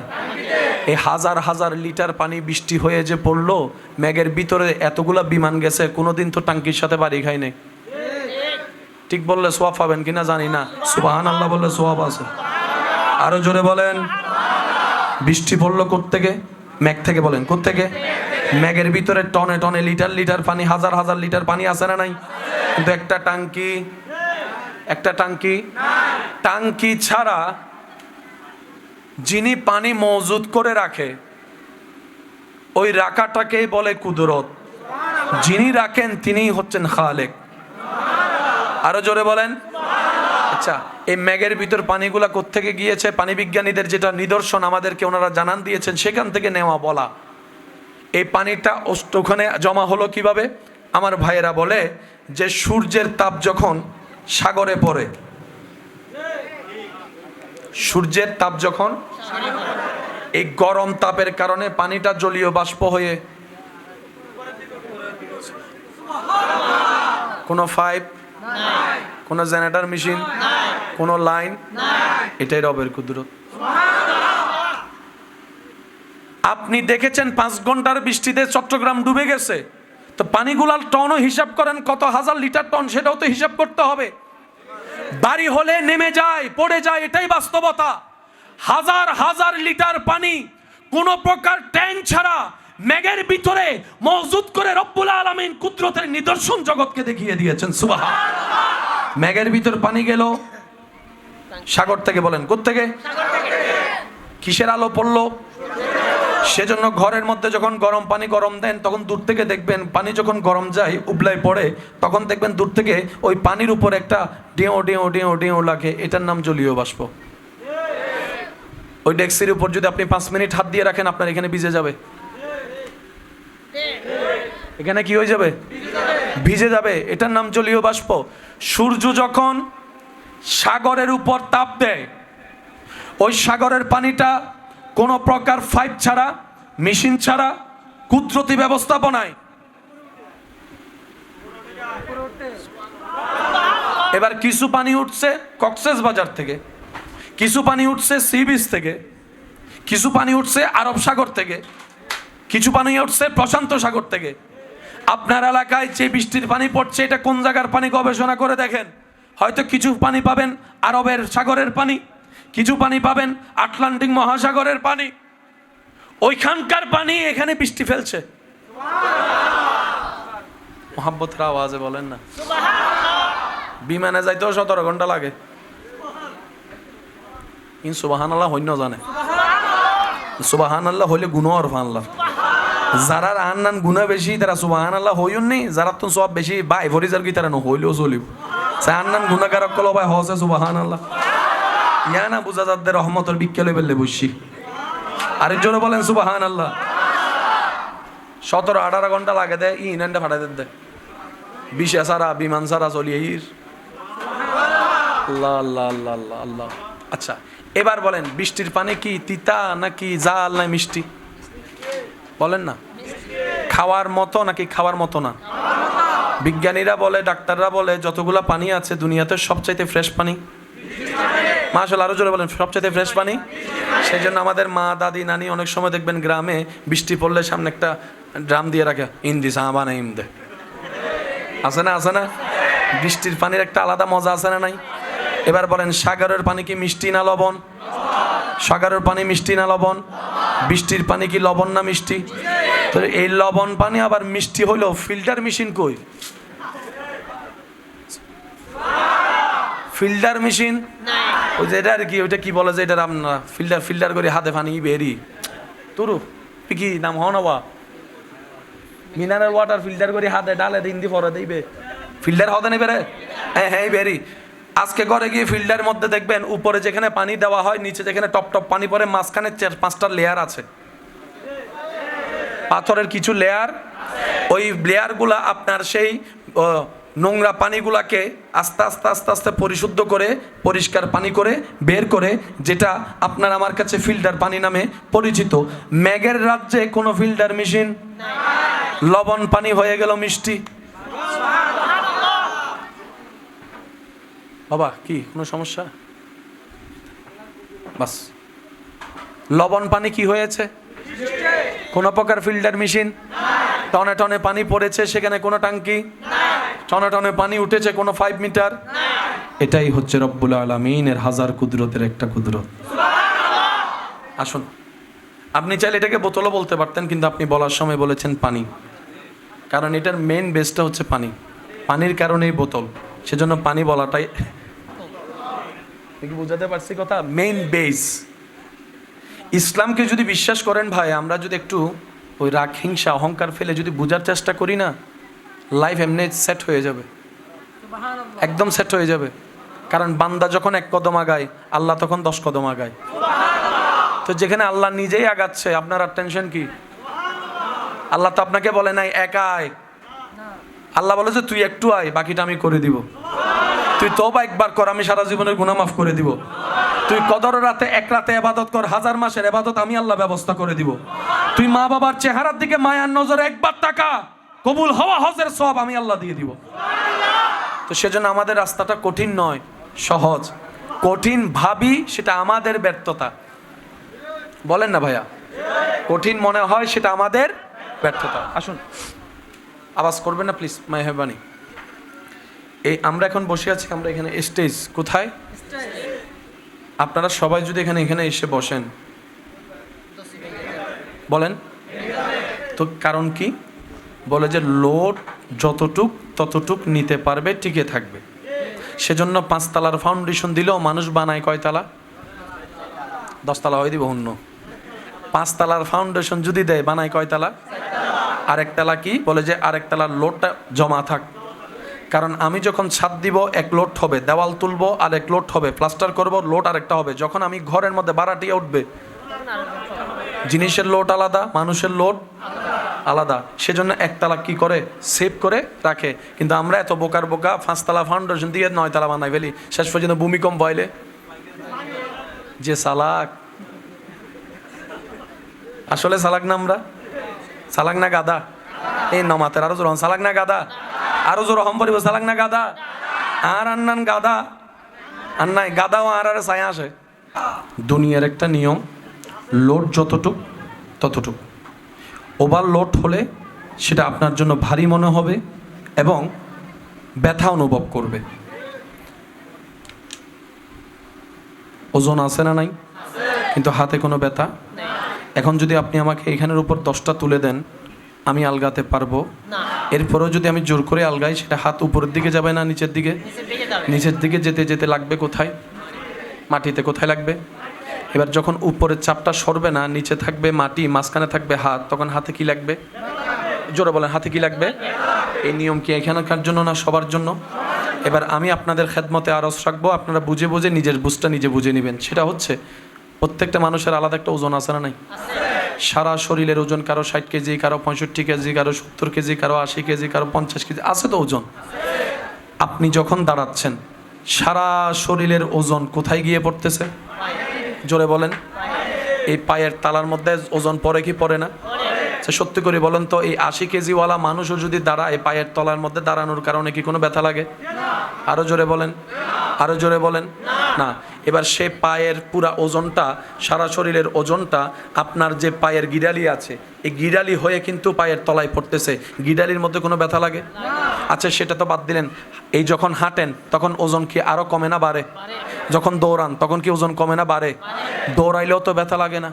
S1: এই হাজার হাজার লিটার পানি বৃষ্টি হয়ে যে পড়লো, মেঘের ভিতরে এতগুলা বিমান গেছে, কোনোদিন তো টাঙ্কির সাথে বাড়ি খাই নাই। ঠিক বললে সোয়াব পাবেন কিনা জানি না, সুবহানাল্লাহ বললে সোয়াব আছে। আরো জোরে বলেন। বৃষ্টি পড়লো কোত্থেকে? মেঘ থেকে। বলেন কোত্থেকে? মেঘের ভিতরে টনে টনে লিটার লিটার পানি, হাজার হাজার লিটার পানি আছে না নাই? কিন্তু একটা টাঙ্কি ছাড়া যিনি পানি মজুদ করে রাখে, ওই রাখাটাকেই বলে কুদরত। যিনি রাখেন তিনিই হচ্ছেন খালেক। আরো জোরে বলেন। আচ্ছা, এই মেঘের ভিতর পানিগুলা কোত্থেকে গিয়েছে? পানি বিজ্ঞানীদের যেটা নিদর্শন আমাদেরকে ওনারা জানান দিয়েছেন, সেখান থেকে নেওয়া বলা। এই পানিটা ওখানে জমা হলো কিভাবে? আমার ভাইয়েরা বলে যে সূর্যের তাপ যখন সাগরে পড়ে, সূর্যের তাপ যখন, এই গরম তাপের কারণে পানিটা জলীয় বাষ্প হয়ে, কোনো পাইপ, কোনো জেনারেটর মেশিন, কোনো লাইন, এটাই রবের কুদরত। আপনি দেখেছেন 5 ঘন্টার বৃষ্টিতে চট্টগ্রাম ডুবে গেছে, তো পানিগুলার টনও হিসাব করেন, কত হাজার লিটার টন, সেটাও তো হিসাব করতে হবে। বাড়ি হলে নেমে যায়, পড়ে যায়, এটাই বাস্তবতা। হাজার হাজার লিটার পানি কোন প্রকার ট্যাঙ্ক ছাড়া মেঘের ভিতরে মজুদ করে রব্বুল আলামিন কুদরতের নিদর্শন জগৎকে দেখিয়ে দিয়েছেন। সুবহানাল্লাহ। মেঘের ভিতর পানি গেল সাগর থেকে। বলেন কোত্থেকে? কিসের আলো পড়লো? সেজন্য ঘরের মধ্যে যখন গরম পানি গরম দেন, তখন দূর থেকে দেখবেন পানি যখন গরম যায় উবলাই পড়ে, তখন দেখবেন দূর থেকে ওই পানির উপর একটা ডেও ডেও ডেও ডেও লাগে, এটার নাম জলীয় বাষ্প। ওই ডেক্সির উপর যদি আপনি 5 মিনিট হাত দিয়ে রাখেন, আপনার এখানে ভিজে যাবে। এখানে কি হয়ে যাবে? ভিজে যাবে। এটার নাম জলীয় বাষ্প। সূর্য যখন সাগরের উপর তাপ দেয়, ওই সাগরের পানিটা কোন প্রকার পাইপ ছাড়া, মেশিন ছাড়া, কুদরতি ব্যবস্থাপনায়, এবার কিছু পানি উঠছে কক্সবাজার থেকে, কিছু পানি উঠছে সি বিচ থেকে, কিছু পানি উঠছে আরব সাগর থেকে, কিছু পানি উঠছে প্রশান্ত সাগর থেকে। আপনার এলাকায় যে বৃষ্টির পানি পড়ছে, এটা কোন জায়গার পানি গবেষণা করে দেখেন। হয়তো কিছু পানি পাবেন আরবের সাগরের পানি, কিছু পানি পাবেন আটলান্টিক মহাসাগরের পানি। ওইখানকার পানি এখানে বৃষ্টি ফেলছে। মোহাব্বতের আওয়াজে বলেন না। বিমানে যাইতেও 17 ঘন্টা লাগে, কিন্তু সুবহানাল্লাহ হইন জানে। সুবহানাল্লাহ হইলে গুনাহ আর ফানলা। যারা আন্নান গুনাহ বেশি তারা সুবহানাল্লাহ হইউন নি, যারা তো সব বেশি বাই ফরিজার কি তারা ন হইলেও চলিব। সে আন্নান গুনাহগারক কল ভাই হসে সুবহানাল্লাহ। ইয়া না বুঝা যাদের রহমতের বিকেলে বেললে বসি। আরেকজনে বলেন সুবহানাল্লাহ। 17-18 ঘন্টা লাগে দেয় ইনানটা ফাটাই দে। 20 সারা বিমান সারা চলিয়ে আল্লাহ আল্লাহ আল্লাহ আল্লাহ আল্লাহ। আচ্ছা, এবার বলেন বৃষ্টির পানি কি তিতা নাকি জাল না মিষ্টি? বলেন না। খাওয়ার মতো নাকি খাওয়ার মতো না? বিজ্ঞানীরা বলে, ডাক্তাররা বলে, যতগুলা পানি আছে দুনিয়াতে সবচাইতে ফ্রেশ পানি। মাশাআল্লাহ, আরো জোরে বলেন সবচাইতে ফ্রেশ পানি। সেই জন্য আমাদের মা, দাদি, নানি অনেক সময় দেখবেন গ্রামে বৃষ্টি পড়লে সামনে একটা ড্রাম দিয়ে রাখে, ইন্দি সাহাবানা ইমদে। আছে না? আছে না? বৃষ্টির পানির একটা আলাদা মজা আছে না নাই? এবার বলেন সাগরের পানি কি মিষ্টি না লবণ? সাগরের পানি মিষ্টি না লবণ? বৃষ্টির পানি কি লবণ না মিষ্টি? তো এই লবণ পানি আবার মিষ্টি হইলো, ফিল্টার মেশিন কই? ফিল্টার মেশিন ওই যে এটা আর কি, ওইটা কি বলে যে এটা আপনারা ফিল্টার করে হাতে পানি বেরি তোর কি নাম হও না? মিনারেল ওয়াটার ফিল্টার করে হাতে ডালে দিন দি পরে দিবে ফিল্টার হতে নেবে রে। হ্যাঁ হ্যাঁ বেরি। আজকে ঘরে গিয়ে ফিল্টারের মধ্যে দেখবেন উপরে যেখানে পানি দেওয়া হয়, নিচে যেখানে টপ টপ পানি পড়ে, মাঝখানে 4-5টা লেয়ার আছে, পাথরের কিছু লেয়ার। ওই লেয়ারগুলা আপনার সেই নোংরা পানিগুলাকে আস্তে আস্তে আস্তে আস্তে পরিশুদ্ধ করে, পরিষ্কার পানি করে বের করে, যেটা আপনার আমার কাছে ফিল্টার পানি নামে পরিচিত। মেঘের রাজ্যে কোনো ফিল্টার মেশিন, লবণ পানি হয়ে গেল মিষ্টি। বাবা কি কোনো সমস্যা? বাস লবণ পানি কি হয়েছে? কোনো প্রকার ফিল্টার মেশিন? টনে টনে পানি পড়েছে, সেখানে কোনো টাঙ্কি? টনে টনে পানি উঠেছে কোনো 5 মিটার? এটাই হচ্ছে রব্বুল আলামিনের হাজার কুদরতের একটা কুদরত। আসুন, আপনি চাইলে এটাকে বোতলও বলতে পারতেন, কিন্তু আপনি বলার সময় বলেছেন পানি, কারণ এটার মেইন বেসটা হচ্ছে পানি। পানির কারণেই বোতল, সেজন্য পানি বলাটাই কি বুঝাতে পারছি কথা? Main base. ইসলামকে যদি বিশ্বাস করেন ভাই, আমরা যদি একটু ওই রাগ, হিংসা, অহংকার ফেলে যদি বোঝার চেষ্টা করি না, লাইফ এমনি সেট হয়ে যাবে, একদম সেট হয়ে যাবে। কারণ বান্দা যখন 1 কদম আগায়, আল্লাহ তখন 10 কদম আগায়। তো যেখানে আল্লাহ নিজেই আগাচ্ছে, আপনার আর টেনশন কি? আল্লাহ তো আপনাকে বলে নাই একা আয়, আল্লাহ বলে যে তুই একটু আয়, বাকিটা আমি করে দিব। তুই তওবা একবার কর, আমি সারা জীবনের গুনাহ মাফ করে দিব। তুই কদর রাতে 1 রাতে ইবাদত কর, 1000 মাসের ইবাদত আমি আল্লাহ ব্যবস্থা করে দিব। তুই মা বাবার চেহারার দিকে মায়ার নজরে একবার তাকা, কবুল হওয়া হজের সওয়াব আমি আল্লাহ দিয়ে দিব। তো সেজন্য আমাদের রাস্তাটা কঠিন নয়, সহজ। কঠিন ভাবি সেটা আমাদের ব্যর্থতা, বলেন না ভাইয়া? কঠিন মনে হয় সেটা আমাদের ব্যর্থতা। আসুন, আওয়াজ করবেন না প্লিজ, মেহরবানি। এই আমরা এখন বসে আছি, আমরা এখানে স্টেজ কোথায়? আপনারা সবাই যদি এখানে এসে বসেন, বলেন তো কারণ কি? বলে যে লোড যতটুক ততটুক নিতে পারবে, টিকে থাকবে। সেজন্য 5 তলার ফাউন্ডেশন দিলেও মানুষ বানায় কয় তালা? 10 তলা হয়ে দিব অন্য। 5 তলার ফাউন্ডেশন যদি দেয়, বানায় কয় তালা? আরেক তালা কি বলে যে আরেক তালার লোডটা জমা থাক। কারণ আমি যখন ছাদ দিব 1 লোড হবে, দেওয়াল তুলবো আর 1 লোড হবে, প্লাস্টার করব লোড আরেকটা হবে। যখন আমি ঘরের মধ্যে বাড়াটিয়া উঠবে, জিনিসের লোড আলাদা, মানুষের লোড আলাদা। সেজন্য 1 তালা কি করে? সেভ করে রাখে। কিন্তু আমরা এত বোকার বোকা, 5 তলা ফাউন্ডেশন দিয়ে 9 তালা বানাই ফেলি, শেষ পর্যন্ত ভূমিকম্প হইলে যে সালাক। আসলে সালাক না আমরা? সালাক না গাদা? এই নমাতের আরো জোর সালাক না গাদা? আরো জোর হম পরিব সালাক না গাদা? আর আন্নান গাদা আর নাই গাদাও আর ছায়া আসে। দুনিয়ার একটা নিয়ম, লোড যতটুক ততটুক। ওভারলোড হলে সেটা আপনার জন্য ভারী মনে হবে এবং ব্যথা অনুভব করবে। ওজন আছে না নাই? কিন্তু হাতে কোনো ব্যথা। এখন যদি আপনি আমাকে এখানের উপর 10টা তুলে দেন, আমি আলগাতে পারবো? এরপরেও যদি আমি জোর করে আলগাই, সেটা হাত উপরের দিকে যাবে না নিচের দিকে? নিচের দিকে যেতে যেতে লাগবে কোথায়? মাটিতে। কোথায় লাগবে? এবার যখন উপরের চাপটা সরবে না, নিচে থাকবে মাটি, মাঝখানে থাকবে হাত, তখন হাতে কি লাগবে? জোরে বলেন, হাতে কি লাগবে? এই নিয়ম কি এখানকার জন্য না সবার জন্য? এবার আমি আপনাদের খেদমতে আরজ রাখবো, আপনারা বুঝে বুঝে নিজের বুঝটা নিজে বুঝে নেবেন। সেটা হচ্ছে প্রত্যেকটা মানুষের আলাদা একটা ওজন আছে না নাই? সারা শরীরের ওজন কারো 60 কেজি, কারো 65 কেজি, কারো 70 কেজি, কারো 80 কেজি, কারো 50 কেজি, আছে তো ওজন। আপনি যখন দাঁড়াচ্ছেন, সারা শরীরের ওজন কোথায় গিয়ে পড়তেছে? জোরে বলেন। এই পায়ের তালার মধ্যে ওজন পড়ে কি পড়ে না? সত্যি করে বলেন তো, এই 80 কেজিওয়ালা মানুষও যদি দাঁড়ায়, পায়ের তলার মধ্যে দাঁড়ানোর কারণে কি কোনো ব্যথা লাগে? আরো জোরে বলেন, আরো জোরে বলেন। না। এবার সে পায়ের পুরা ওজনটা, সারা শরীরের ওজনটা আপনার যে পায়ের গিরালি আছে, এই গিরালি হয়ে কিন্তু পায়ের তলায় পড়তেছে। গিরালির মধ্যে কোনো ব্যথা লাগে? আচ্ছা, সেটা তো বাদ দিলেন। এই যখন হাঁটেন তখন ওজন কি আরো কমে না বাড়ে? যখন দৌড়ান তখন কি ওজন কমে না বাড়ে? দৌড়াইলেও তো ব্যথা লাগে না?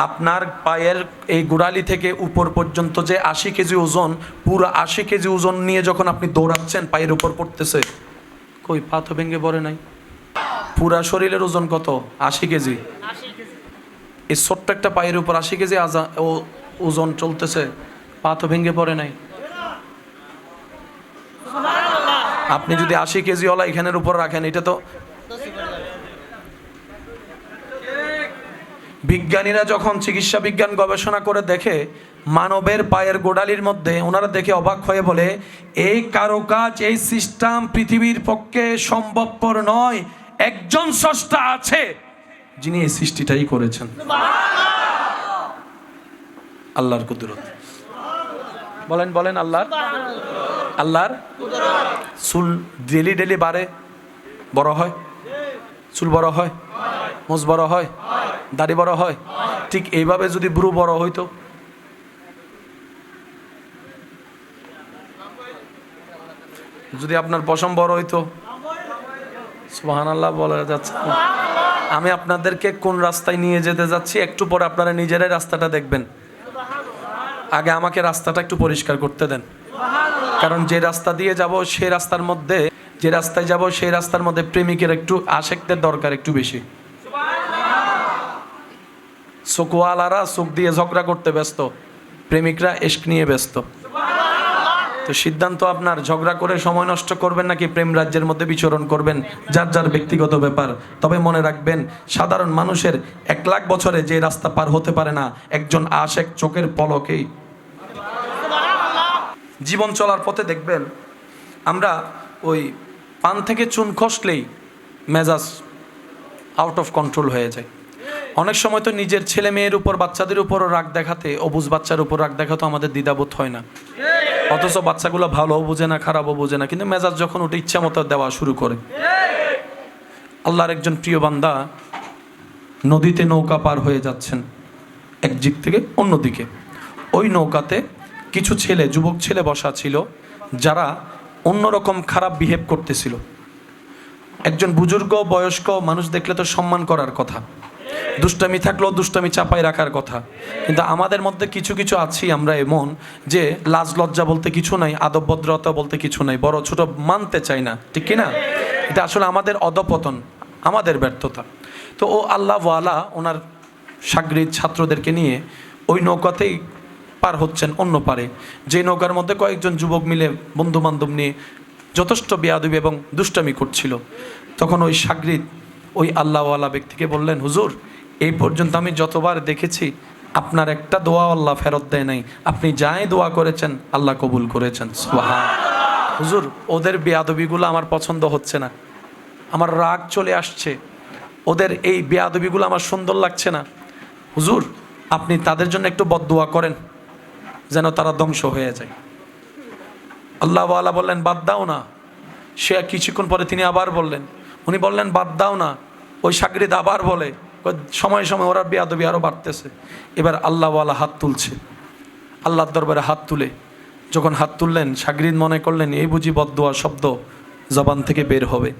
S1: আপনার পায়ের এই গোড়ালি থেকে উপর পর্যন্ত যে 80 কেজি ওজন, পুরো 80 কেজি ওজন নিয়ে যখন আপনি দৌড়াচ্ছেন, পায়ের উপর পড়তেছে, কই পা তো ভেঙে পড়ে নাই? পুরা শরীরের ওজন কত? 80 কেজি। এই ছোট্ট একটা পায়ের উপর 80 কেজি ওজন চলতেছে, পা তো ভেঙে পড়ে নাই। আপনি যদি 80 কেজি ওলা এখানের উপর রাখেন, এটা তো। বিজ্ঞানীরা যখন চিকিৎসা বিজ্ঞান গবেষণা করে দেখে মানবের পায়ের গোড়ালির মধ্যে, ওনারা দেখে অবাক হয়ে বলে, এই কারুকাজ, এই সিস্টেম পৃথিবীর পক্ষে সম্ভবপর নয়। একজন স্রষ্টা আছে যিনি এই সৃষ্টিটাই করেছেন। আল্লাহর কুদরত। বলেন বলেন, আল্লাহর চুল ডেলি ডেলি বাড়ে, বড় হয়? চুল বড় হয়? মোজ বড় হয়, দাড়ি বড় হয়। ঠিক এইভাবে যদি ভ্রু বড় হইতো, যদি আপনার পশম বড় হইতো, সুবহানাল্লাহ বলা যাচ্ছে না। আমি আপনাদেরকে কোন রাস্তায় নিয়ে যেতে যাচ্ছি একটু পরে আপনারা নিজেরাই রাস্তাটা দেখবেন। আগে আমাকে রাস্তাটা একটু পরিষ্কার করতে দেন, কারণ যে রাস্তা দিয়ে যাব সেই রাস্তার মধ্যে, যে রাস্তায় যাব সেই রাস্তার মধ্যে প্রেমিকের একটু আশেকদের দরকার একটু বেশি। চোখওয়ালারা চোখ দিয়ে ঝগড়া করতে ব্যস্ত, প্রেমিকরা ইশক নিয়ে ব্যস্ত। তো সিদ্ধান্ত আপনার, ঝগড়া করে সময় নষ্ট করবেন নাকি প্রেম রাজ্যের মধ্যে বিচরণ করবেন, যার যার ব্যক্তিগত ব্যাপার। তবে মনে রাখবেন, সাধারণ মানুষের 1 লাখ বছরে যে রাস্তা পার হতে পারে না, একজন আশেক চোখের পলকেই। জীবন চলার পথে দেখবেন আমরা ওই পান থেকে চুন খসলেই মেজাজ আউট অফ কন্ট্রোল হয়ে যায়। অনেক সময় তো নিজের ছেলে মেয়ের উপর, বাচ্চাদের উপরও রাগ দেখাতে, অবুঝ বাচ্চার উপর রাগ দেখাতে আমাদের দ্বিধাবোধ হয় না। অথচ বাচ্চাগুলো ভালোও বোঝে না, খারাপও বোঝে না, কিন্তু মেজাজ যখন ওটা ইচ্ছা মতো দেওয়া শুরু করে। আল্লাহর একজন প্রিয় বান্দা নদীতে নৌকা পার হয়ে যাচ্ছেন এক দিক থেকে অন্যদিকে। ওই নৌকাতে কিছু ছেলে, যুবক ছেলে বসা ছিল, যারা অন্যরকম খারাপ বিহেভ করতেছিল। একজন বুজুর্গ বয়স্ক মানুষ দেখলে তো সম্মান করার কথা, দুষ্টামি থাকলেও দুষ্টামি চাপাই রাখার কথা। কিন্তু আমাদের মধ্যে কিছু কিছু আছি আমরা এমন, যে লাজ লজ্জা বলতে কিছু নাই, আদব ভদ্রতা বলতে কিছু নাই, বড় ছোট মানতে চাই না, ঠিক কিনা? এটা আসলে আমাদের অধপতন, আমাদের ব্যর্থতা। তো ও আল্লাহওয়ালা ওনার সাগরিদ ছাত্রদেরকে নিয়ে ওই নৌকাতেই পার হচ্ছেন অন্য পারে, যে নৌকার মধ্যে কয়েকজন যুবক মিলে বন্ধু বান্ধব নিয়ে যথেষ্ট বেয়াদবি এবং দুষ্টামি করছিল। তখন ওই সাগরিদ ওই আল্লাহওয়ালা ব্যক্তিকে বললেন, হুজুর, এই পর্যন্ত আমি যতবার দেখেছি আপনার একটা দোয়া আল্লাহ ফেরত দেয় নাই, আপনি যাই দোয়া করেছেন আল্লাহ কবুল করেছেন। সুবহানাল্লাহ। হুজুর, ওদের বেয়াদবিগুলো আমার পছন্দ হচ্ছে না, আমার রাগ চলে আসছে, ওদের এই বেয়াদবিগুলো আমার সুন্দর লাগছে না। হুজুর, আপনি তাদের জন্য একটু বদদোয়া করেন যেন তারা ধ্বংস হয়ে যায়। আল্লাহওয়ালা বললেন, বাদ দাও না। সে কিছুক্ষণ পরে তিনি আবার বললেন, উনি বললেন, বাদ দাও না। ওই সাগরিদ আবার বলে, সময় সময় ওরা বেয়াদবি আরও বাড়তেছে। এবার আল্লাহওয়ালা হাত তুলছে, আল্লাহর দরবারে হাত তুলে যখন হাত তুললেন, সাগরিদ মনে করলেন এই বুঝি বদদোয়া শব্দ জবান থেকে বের হবে।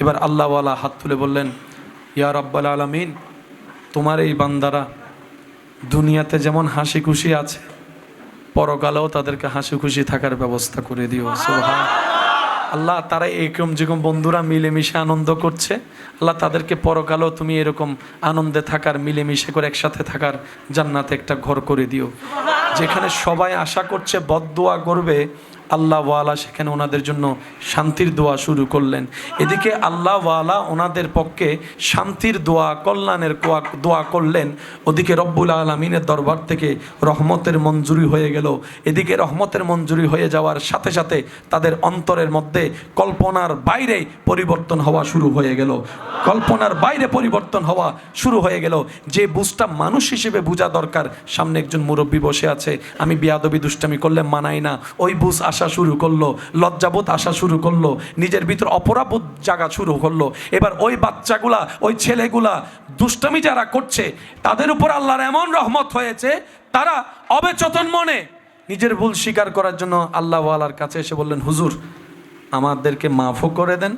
S1: এবার আল্লাহওয়ালা হাত তুলে বললেন, ইয়া রাব্বাল আলামিন, তোমার এই বান্দারা দুনিয়াতে যেমন হাসি খুশি আছে, পরকালেও তাদেরকে হাসি খুশি থাকার ব্যবস্থা করে দিও। সুবহানাল্লাহ। আল্লাহ, তারা এরকম যেরকম বন্ধুরা মিলেমিশে আনন্দ করছে, আল্লাহ তাদেরকে পরকালেও তুমি এরকম আনন্দে থাকার, মিলেমিশে করে একসাথে থাকার জান্নাতে একটা ঘর করে দিও। যেখানে সবাই আশা করছে বদদোয়া করবে, আল্লাহওয়ালা সেখানে ওনাদের জন্য শান্তির দোয়া শুরু করলেন। এদিকে আল্লাহওয়ালা ওনাদের পক্ষে শান্তির দোয়া, কল্যাণের দোয়া করলেন। ওদিকে রব্বুল আলামিনের দরবার থেকে রহমতের মঞ্জুরি হয়ে গেল। এদিকে রহমতের মঞ্জুরি হয়ে যাওয়ার সাথে সাথে তাদের অন্তরের মধ্যে কল্পনার বাইরে পরিবর্তন হওয়া শুরু হয়ে গেল। কল্পনার বাইরে পরিবর্তন হওয়া শুরু হয়ে গেল। যে বুঝটা মানুষ হিসেবে বোঝা দরকার, সামনে একজন মুরব্বী বসে আছে, আমি বেয়াদবি দুষ্টামি করলে মানাই না, ওই বুঝ আসা শুরু করলো, লজ্জাবোধ আসা শুরু করলো, নিজের ভিতর অপরাবোধ জাগা শুরু করলো। এবার ওই বাচ্চাগুলা, ওই ছেলেগুলা দুষ্টামি যারা করছে, তাদের উপর আল্লাহর এমন রহমত হয়েছে, তারা অবচেতন মনে নিজের ভুল স্বীকার করার জন্য আল্লাহওয়ালার কাছে এসে বললেন, হুজুর, আমাদেরকে মাফও করে দেন,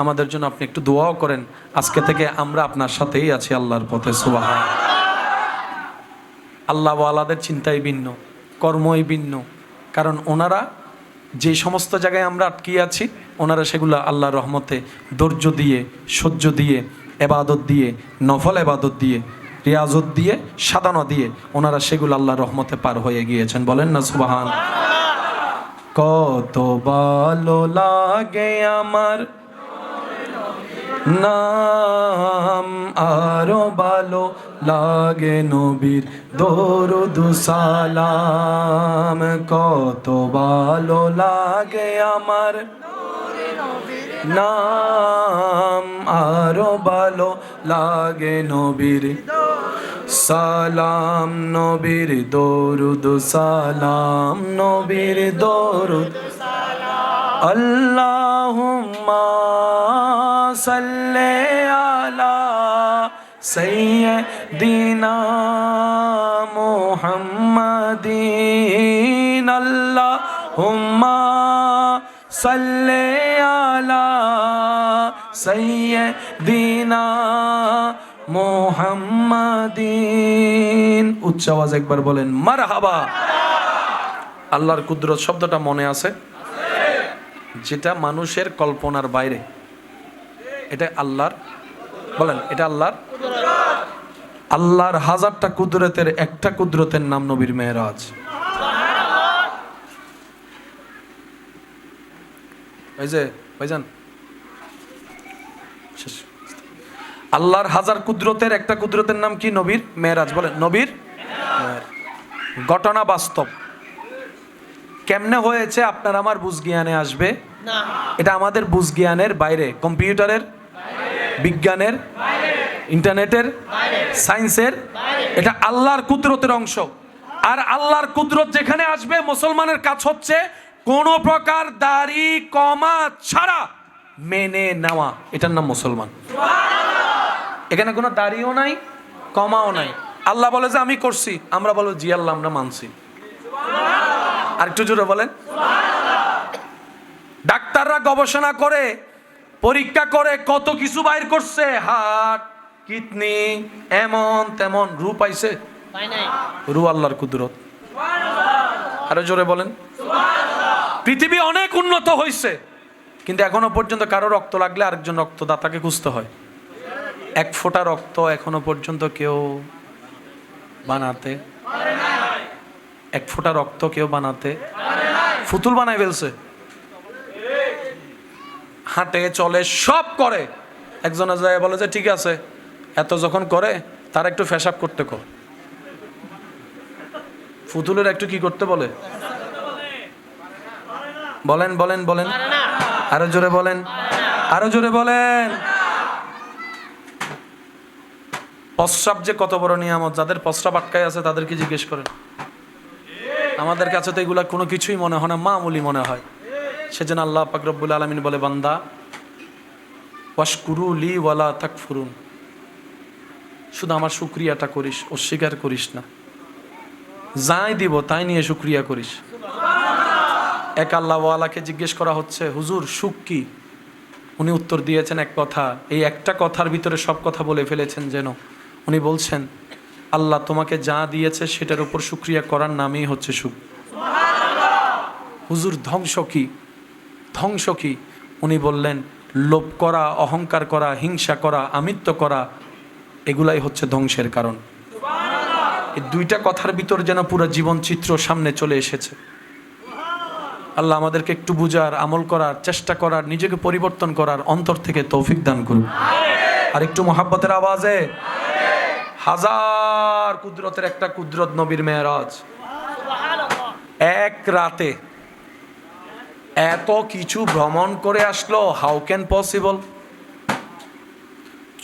S1: আমাদের জন্য আপনি একটু দোয়াও করেন, আজকে থেকে আমরা আপনার সাথেই আছি আল্লাহর পথে। সুবহানাল্লাহ। আল্লাহওয়ালাদের চিন্তাই ভিন্ন, কর্মই ভিন্ন। কারণ ওনারা যে সমস্ত জায়গায় আমরা আটকিয়ে আছি, ওনারা সেগুলো আল্লাহর রহমতে ধৈর্য দিয়ে, সহ্য দিয়ে, এবাদত দিয়ে, নফল এবাদত দিয়ে, রিয়াজত দিয়ে, সাধনা দিয়ে ওনারা সেগুলো আল্লাহর রহমতে পার হয়ে গিয়েছেন। বলেন না সুবহানাল্লাহ। কত ভালো লাগে আমার নাম, আরো ভালো লাগে নবীর দরুদ সালাম। কত ভালো লাগে আমার নাম, আরো ভালো লাগে নবীর সালাম, নবীর দরুদ সালাম, নবীর দরুদ আল্লাহুম্মা সাল্লি আলা সাইয়্যিদিনা মুহাম্মাদিন আল্লাহুম্মা সাল্লি আলা সাইয়্যিদিনা মুহাম্মাদিন। উচ্চ আওয়াজ একবার বলেন মারহাবা। আল্লাহর কুদরত শব্দটা মনে আছে? যেটা মানুষের কল্পনার বাইরে। এটা আল্লাহর, বলেন এটা আল্লাহর। আল্লাহর হাজারটা কুদরতের একটা কুদরতের নাম নবীর মেরাজ। এই যে ভাইজান, আল্লাহর হাজার কুদরতের একটা কুদরতের নাম কি? নবীর মেরাজ। বলেন নবীর ঘটনা বাস্তব। কেমনে হয়েছে আপনার আমার বুঝ জ্ঞানে আসবে না, এটা আমাদের বুঝ জ্ঞানের বাইরে। কম্পিউটারের, বিজ্ঞানের, ইন্টারনেটের, সায়েন্সের, এটা আল্লাহর কুদরতের অংশ। আর আল্লাহর কুদরত যেখানে আসবে, মুসলমানের কাজ হচ্ছে কোন প্রকার দাড়ি কমা ছাড়া মেনে নেওয়া। এটার নাম মুসলমান। এখানে কোনো দাড়িও নাই, কমাও নাই। আল্লাহ বলে যে আমি করছি, আমরা বলো জি আল্লাহ আমরা মানছি। আর একটু জোরে বলেন। ডাক্তাররা গবেষণা করে, পরীক্ষা করে কত কিছু বাইর করছে, হার্ট, কিডনি, এমন তেমন রূ পাইছে? রূ আল্লাহর কুদরত। আরো জোরে বলেন। পৃথিবী অনেক উন্নত হয়েছে, কিন্তু এখনো পর্যন্ত কারো রক্ত লাগলে আরেকজন রক্তদাতাকে খুঁজতে হয়। এক ফোঁটা রক্ত এখনো পর্যন্ত কেউ বানাতে, এক ফোঁটা রক্ত কেউ বানাতে, ফুতুল বানাই ফেলছে। হাঁটে চলে সব করে, একজনে যায় বলে যে ঠিক আছে, এত যখন করে তার একটু ফেসাব করতে কর। ফুতুলের একটু কি করতে বলে? বলেন বলেন বলেন, আরো জোরে বলেন, আরো জোরে বলেন। প্রস্রাব যে কত বড় নিয়ামত, যাদের প্রস্রাব আটকায় আছে তাদেরকে জিজ্ঞেস করেন। আমাদের কাছে তো এগুলা কোনো কিছুই মনে হয় না, মামুলি মনে হয়। সেজন্য আল্লাহ পাক রব্বুল আলামিন বলে, বান্দা ওয়াশকুরু লি ওয়ালা তাকফুরুন, শুধু আমার শুকরিয়াটা করিস, অস্বীকার করিস না। যাই দিব তাই নিয়ে শুকরিয়া করিস। এক আল্লাহওয়ালাকে জিজ্ঞেস করা হচ্ছে, হুজুর সুখ কি? উনি উত্তর দিয়েছেন এক কথা, এই একটা কথার ভিতরে সব কথা বলে ফেলেছেন যেন। উনি বলছেন, আল্লাহ তোমাকে যা দিয়েছে সেটার উপর শুকরিয়া করার নামই হচ্ছে সুখ। হুজুর ধ্বংস কি? ধ্বংস কি? উনি বললেন, লোভ করা, অহংকার করা, হিংসা করা, আমিত্ব করা, এগুলাই হচ্ছে ধ্বংসের কারণ। এই দুইটা কথার ভিতর যেন পুরো জীবন চিত্র সামনে চলে এসেছে। আল্লাহ আমাদেরকে একটু বুঝার, আমল করার, চেষ্টা করার, নিজেকে পরিবর্তন করার অন্তর থেকে তৌফিক দান করুন। আর একটু মহাব্বতের আওয়াজে, হাজার কুদরতের একটা কুদরত নবীর মেরাজ। এক রাতে এত কিছু ভ্রমণ করে আসলো, হাউ ক্যান পসিবল?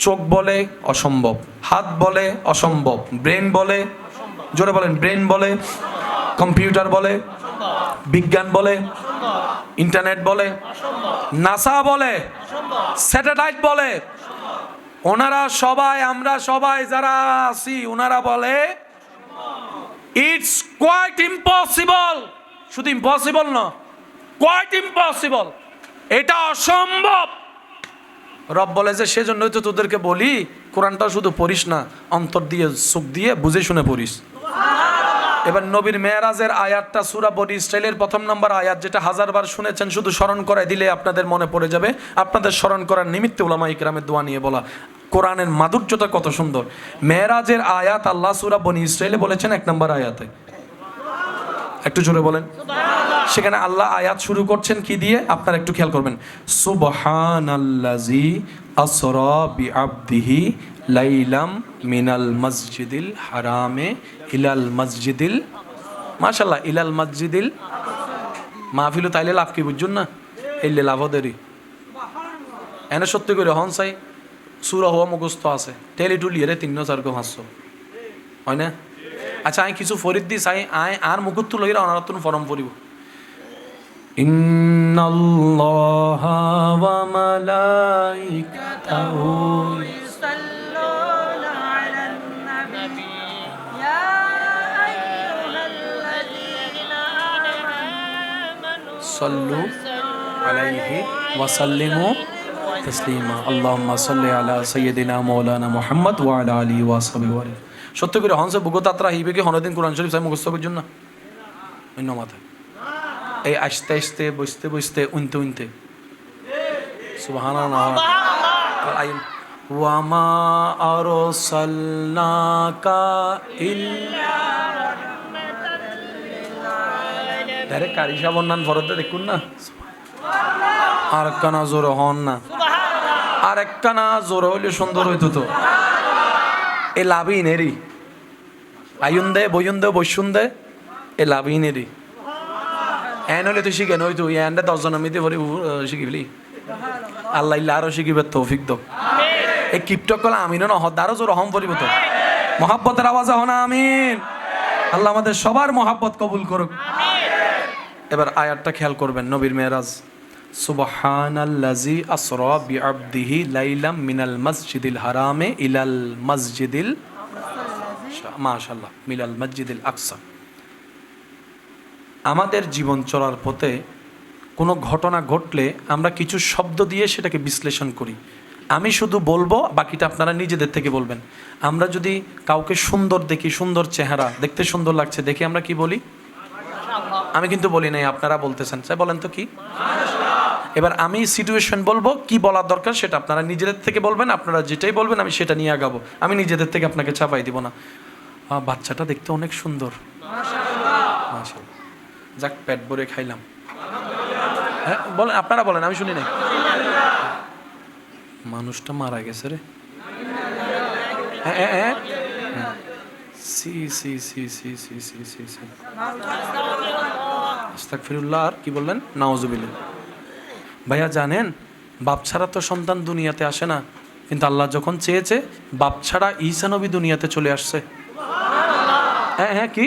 S1: চোখ বলে অসম্ভব, হাত বলে অসম্ভব, ব্রেন বলে, জোরে বলেন, ব্রেন বলে, কম্পিউটার বলে, বিজ্ঞান বলে, ইন্টারনেট বলে, নাসা বলে, স্যাটেলাইট বলে, ওনারা সবাই, আমরা সবাই যারা আছি, ওনারা বলে ইটস কোয়াইট ইম্পসিবল। শুধু ইম্পসিবল না, কোয়াইট ইম্পসিবল, এটা অসম্ভব। রব বলে যে সেজন্যই তো তোদেরকে বলি, কোরআনটা শুধু পড়িস না, অন্তর দিয়ে, চোখ দিয়ে বুঝে শুনে পড়িস। এবার নবীর মেরাজের আয়াতটা সূরা বনী ইসরাইলের 1 নম্বর আয়াত, যেটা 1000 বার শুনেছেন, শুধু স্মরণ করাই দিলে আপনাদের মনে পড়ে যাবে। আপনাদের স্মরণ করার নিমিত্তে উলামা ইকরামের দোয়া নিয়ে বলা। কোরআনের মাধুর্যটা কত সুন্দর। মেরাজের আয়াত আল্লাহ সূরা বনী ইসরাইলে বলেছেন 1 নম্বর আয়াতে। একটু জোরে বলেন। সেখানে আল্লাহ আয়াত শুরু করছেন কি দিয়ে, আপনারা একটু খেয়াল করবেন। সুবহানাল্লাযী আসরা বিআবদিহি লাইলাম মিনাল মসজিদিল হারামে ইলাল মসজিদিল, মাশাআল্লাহ, ইলাল মসজিদিল। মাহফিলও তাইলে লাভ কি বুঝুন না, এইলে লাভ দেরি এনে সত্যি করে হন চাই। সূরা হওয়া মুখস্থ আছে, টেলি টুলি এর 3-4 500 হয় না? আচ্ছা, আমি কিছু ফরিদ দি চাই, আই আর মুকুত লইরা অনারতন ফরম পড়িব। ইন্নাল্লাহা ওয়া মালাইকাতাহু ইউসাল্লুনা সাল্লু আলাইহি ওয়া সাল্লিমু তাসলিমা। আল্লাহুম্মা সাল্লি আলা সাইয়্যিদিনা মাওলানা মুহাম্মদ ওয়া আলা আলিহি ওয়া সাহবিহি ওয়া সাল্লাম। সত্য করে হনসে বুগো তাত্রা হিবে কি হনদিন কোরআন শরীফ সাই মুখস্থ করছেন না অন্য মাথায় এই আস্তে আস্তে বসতে বসতে উনতে উনতে সুবহানাল্লাহ আইন ওয়া মা আরসালনাকা ইল্লা ডাইরেক্ট কারিশা বন্নান ফরতে দেখুন না আর একখানা জোরে হন না আর একখানা জোরে হইলে সুন্দর হইতো তো এ লাভই নেরি আয়ুন দে বইন দে বসুন দে এ লাভই নেরি এন হলে তুই শিখে নই তুই এনটা 10 জনের মধ্যে ভরে শিখিবলি আল্লাহ ইল্লা আরো শিখিবে তৌফিক দাও এই কিপটক কলা আমিন না হদারও জোর হম পরিব তো মহাব্বতের আওয়াজ হনা আমিন। আল্লাহ আমাদের সবার মহাব্বত কবুল করুক। এবার আয়াতটা খেয়াল করবেন নবীর মেরাজ সুবহানাল্লাযী আসরা বিআবদিহি লাইলাম মিনাল মসজিদিল হারামে ইলাল মসজিদিল মাশাআল্লাহ মিনাল মসজিদিল আকসা। আমাদের জীবন চলার পথে কোনো ঘটনা ঘটলে আমরা কিছু শব্দ দিয়ে সেটাকে বিশ্লেষণ করি। আমি শুধু বলবো, বাকিটা আপনারা নিজেদের থেকে বলবেন। আমরা যদি কাউকে সুন্দর দেখি, সুন্দর চেহারা, দেখতে সুন্দর লাগছে দেখে আমরা কি বলি? আমি কিন্তু বলি নাই, আপনারা বলতেছেন। স্যার বলেন তো কি? এবার আমি সিচুয়েশন বলবো, কি বলার দরকার সেটা আপনারা নিজেদের থেকে বলবেন। আপনারা যেটাই বলবেন আমি সেটা নিয়ে আগাবো। আমি নিজেদের থেকে আপনাকে চাপাই দিব না। বাচ্চাটা দেখতে অনেক সুন্দর, মাশাআল্লাহ, যাক পেট ভরে খাইলাম। হ্যাঁ বলেন, আপনারা বলেন, আমি শুনি নাই। মানুষটা মারা গেছে রে। হ্যাঁ সি সি সি সি সি সি সি সি আস্তাগফিরুল্লাহ। আর কি বললেন? নাউজুবিল্লাহ। ভাইয়া জানেন, বাপ ছাড়া তো সন্তান দুনিয়াতে আসে না, কিন্তু আল্লাহ যখন চেয়েছে বাপ ছাড়া ঈসা নবী দুনিয়াতে চলে আসছে। হ্যাঁ হ্যাঁ কি?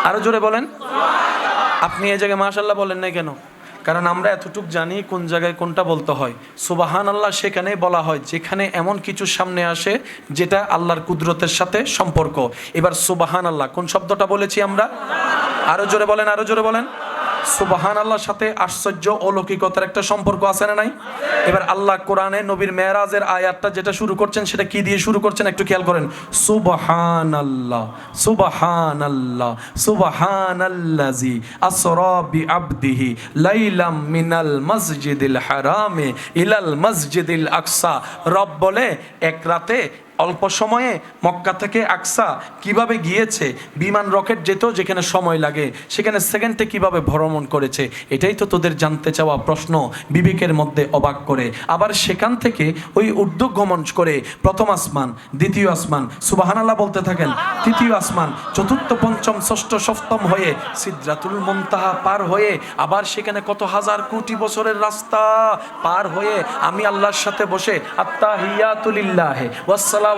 S1: আরো জোরে বলেন। আপনি এই জায়গায় মাশাআল্লাহ বলেন নাই কেন? কারণ আমরা এতটুক জানি কোন জায়গায় কোনটা বলতে হয়। সুবহানাল্লাহ সেখানেই বলা হয় যেখানে এমন কিছু সামনে আসে যেটা আল্লাহর কুদরতের সাথে সম্পর্ক। এবার সুবহানাল্লাহ কোন শব্দটা বলেছি আমরা? আরো জোরে বলেন, আরো জোরে বলেন। সুবহানাল্লাহর সাথে আশ্চর্য অলৌকিকতার একটা সম্পর্ক আছে না নাই? এবার আল্লাহ কোরআনে নবীর মেরাজের আয়াতটা যেটা শুরু করছেন সেটা কি দিয়ে শুরু করছেন একটু খেয়াল করেন। সুবহানাল্লাহ সুবহানাল্লাহ সুবহানাল্লাযী আসরা বিআবদিহি লাইলাম মিনাল মসজিদিল হারামে ইলাল মসজিদিল আকসা। রব বলে এক রাতে অল্প সময়ে মক্কা থেকে আকসা কিভাবে গিয়েছে। বিমান রকেট যেত যেখানে সময় লাগে, সেখানে সেকেন্ডে কিভাবে ভ্রমণ করেছে। এটাই তো তোদের জানতে চাওয়া প্রশ্ন, বিবেকের মধ্যে অবাক করে। আবার সেখান থেকে ওই উর্দুক গমন করে প্রথম আসমান, দ্বিতীয় আসমান, সুবহানাল্লাহ বলতে থাকেন, তৃতীয় আসমান, চতুর্থ, পঞ্চম, ষষ্ঠ, সপ্তম হয়ে সিদরাতুল মুনতাহা পার হয়ে আবার সেখানে কত হাজার কোটি বছরের রাস্তা পার হয়ে আমি আল্লাহর সাথে বসে আত্তাহিয়াতু লিল্লাহি ওয়াসসালামু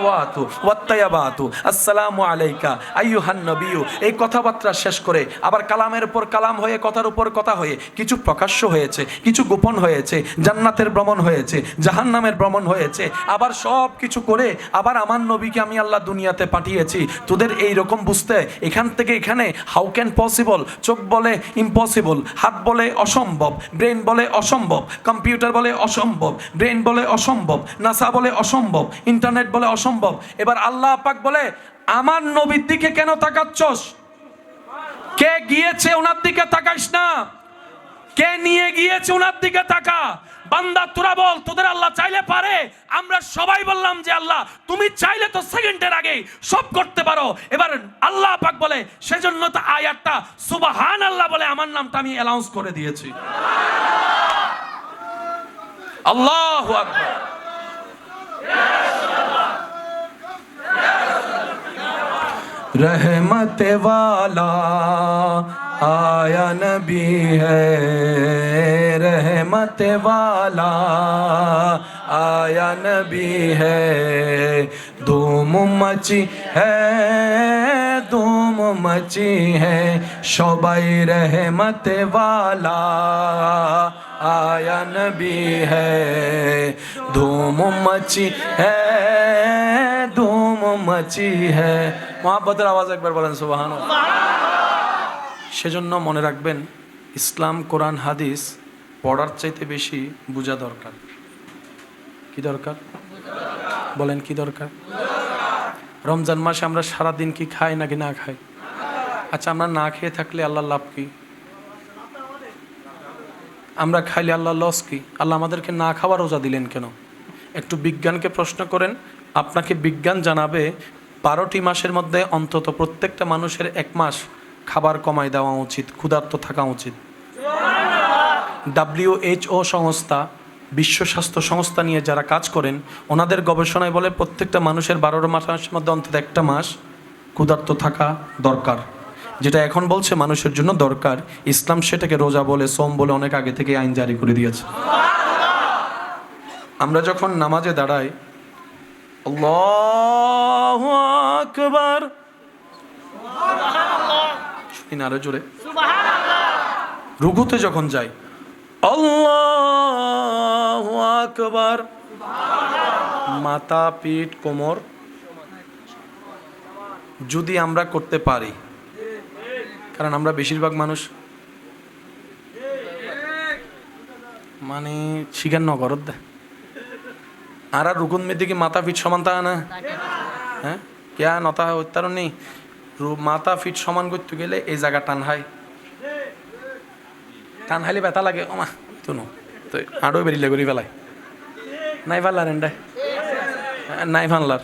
S1: আসসালামু আলাইকা আইয়ুহান নবিয়্যু এই কথাবার্তা শেষ করে আবার কালামের উপর কালাম হয়ে, কথার উপর কথা হয়ে, কিছু প্রকাশ্য হয়েছে, কিছু গোপন হয়েছে, জান্নাতের ভ্রমণ হয়েছে, জাহান্নামের ভ্রমণ হয়েছে, আবার সব কিছু করে আবার আমার নবীকে আমি আল্লাহ দুনিয়াতে পাঠিয়েছি তোদের এই রকম বুঝতে। এখান থেকে এখানে হাউ ক্যান পসিবল, চোখ বলে ইম্পসিবল, হাত বলে অসম্ভব, ব্রেন বলে অসম্ভব, কম্পিউটার বলে অসম্ভব, ব্রেন বলে অসম্ভব, নাসা বলে অসম্ভব, ইন্টারনেট বলে অসম্ভব। এবার আল্লাহ পাক বলে আমার নবীর দিকে কেন তাকাচ্ছস? কে গিয়েছে ওনার দিকে তাকাইস না, কে নিয়ে গিয়েছে ওনার দিকে তাকা। বান্দা তোরা বল তোদের আল্লাহ চাইলে পারে? আমরা সবাই বললাম যে আল্লাহ তুমি চাইলে তো সেকেন্ডের আগে সব করতে পারো। এবার আল্লাহ পাক বলে সেজন্য তো আয়াতটা সুবহানাল্লাহ বলে আমার নামটা আমি অ্যানাউন্স করে দিয়েছি। আল্লাহু আকবার। रहमत वाला आया नबी है, रहमत वाला आया नबी है। धूम मची है, धूम मची है, सबाई रहमत वाला आया नबी है। धूम मची है, धूम मची है। মহাব্বতের আওয়াজ একবার বলেন সুবহানাল্লাহ। সেজন্য মনে রাখবেন ইসলাম কোরআন হাদিস পড়ার চাইতে বেশি বোঝা দরকার। কি দরকার বলেন, কি দরকার? রমজান মাসে আমরা সারাদিন কি খাই নাকি না খাই? আচ্ছা, আমরা না খেয়ে থাকলে আল্লাহ লাভ কি? আমরা খাইলে আল্লাহ লস কি? আল্লাহ আমাদেরকে না খাওয়ার রোজা দিলেন কেন? একটু বিজ্ঞানকে প্রশ্ন করেন, আপনাকে বিজ্ঞান জানাবে 12টি মাসের মধ্যে অন্তত প্রত্যেকটা মানুষের 1 মাস খাবার কমায় দেওয়া উচিত, ক্ষুধার্ত থাকা উচিত। WHO সংস্থা, বিশ্ব স্বাস্থ্য সংস্থা নিয়ে যারা কাজ করেন, ওনাদের গবেষণায় বলে প্রত্যেকটা মানুষের 12 মাসের মধ্যে অন্তত 1টা মাস ক্ষুধার্ত থাকা দরকার। যেটা এখন বলছে মানুষের জন্য দরকার, ইসলাম সেটাকে রোজা বলে, সোম বলে অনেক আগে থেকে আইন জারি করে দিয়েছে। আমরা যখন নামাজে দাঁড়াই, আল্লাহু আকবার, শুনি না আরো জোরে, রুকুতে যখন যাই আল্লাহু আকবার, মাথা, পিঠ, কোমর যদি আমরা করতে পারি, কারণ আমরা বেশিরভাগ মানুষ মানে শিকার নগরত দেয় আর রুকুন মেয়ে কি মাথা ফিট সমান তা না? হ্যাঁ, কেয়া নতা উত্তর নেই। মাথা ফিট সমান করতে গেলে এই জায়গা টান হাইলে ব্যথা লাগে। ওমা তো নো তো আরও বেরিলে করি ফেলাই নাই ফাল্লার এন্ডায় নাই ফানলার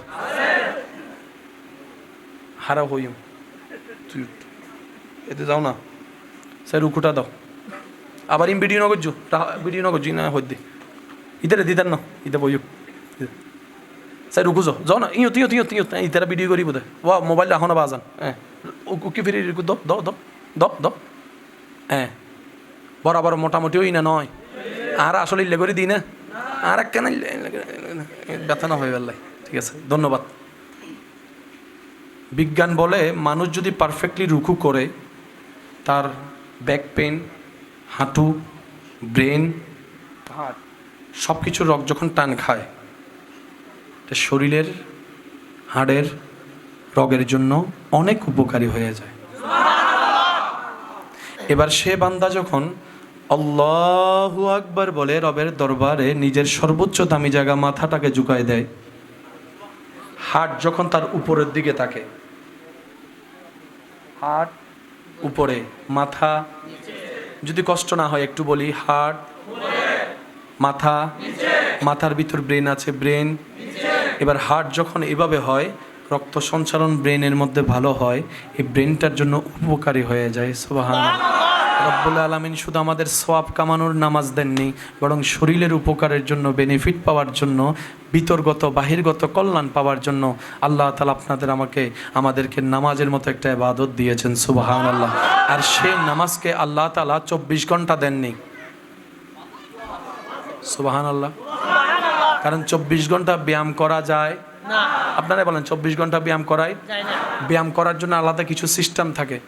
S1: হারা হইম তুই এতে যাও না স্যার রুকুটা দাও আবার ইম ভিডিও নগরজু না হদ্দি ইতারে দিতার না ইতা বইও স্যার রুকু যাও না ইয়ত ইতারা ভিডিও করি বোধ ওয়া মোবাইল রাখো না বাজান। হ্যাঁ উকি ফিরি দ হ্যাঁ বরাবর মোটামুটি ওই না নয় আর আসলে ইল্লে করে দিই না আর এক কেন ব্যথা না হয়ে গেল। ঠিক আছে, ধন্যবাদ। বিজ্ঞান বলে মানুষ যদি পারফেক্টলি রুকু করে, তার ব্যাক পেন, হাঁটু, ব্রেন, হার্ট সব কিছু রক যখন টান খায়, শরীরের হাড়ের রগের জন্য অনেক উপকারী হয়ে যায়। এবার সে বান্দা যখন আল্লাহু আকবার বলে রবের দরবারে নিজের সর্বোচ্চ দামি জায়গা মাথাটাকে ঝুঁকায় দেয়, হার্ট যখন তার উপরের দিকে থাকে, হার্ট উপরে, মাথা, যদি কষ্ট না হয় একটু বলি, হার্ট, মাথা, মাথার ভিতর ব্রেন আছে, ব্রেন। এবার হার্ট যখন এভাবে হয়, রক্ত সঞ্চালন ব্রেনের মধ্যে ভালো হয়, এই ব্রেনটার জন্য উপকারী হয়ে যায়। সুবহানাল্লাহ। রব্বুল আলামিন শুধু আমাদের সওয়াব কামানোর নামাজ দেননি, বরং শরীরের উপকারের জন্য, বেনিফিট পাওয়ার জন্য, ভিতরগত বাহিরগত কল্যাণ পাওয়ার জন্য আল্লাহ তাআলা আমাদেরকে নামাজের মতো একটা ইবাদত দিয়েছেন। সুবহানাল্লাহ। আর সেই নামাজকে আল্লাহ তাআলা 24 ঘন্টা দেননি। সুবহানাল্লাহ। কারণ 24 ঘন্টা ব্যায়াম করা যায় না। আপনারা বলেন 24 ঘন্টা ব্যায়াম করাই যায় না। ব্যায়াম করার জন্য আলাদা কিছু সিস্টেম থাকে।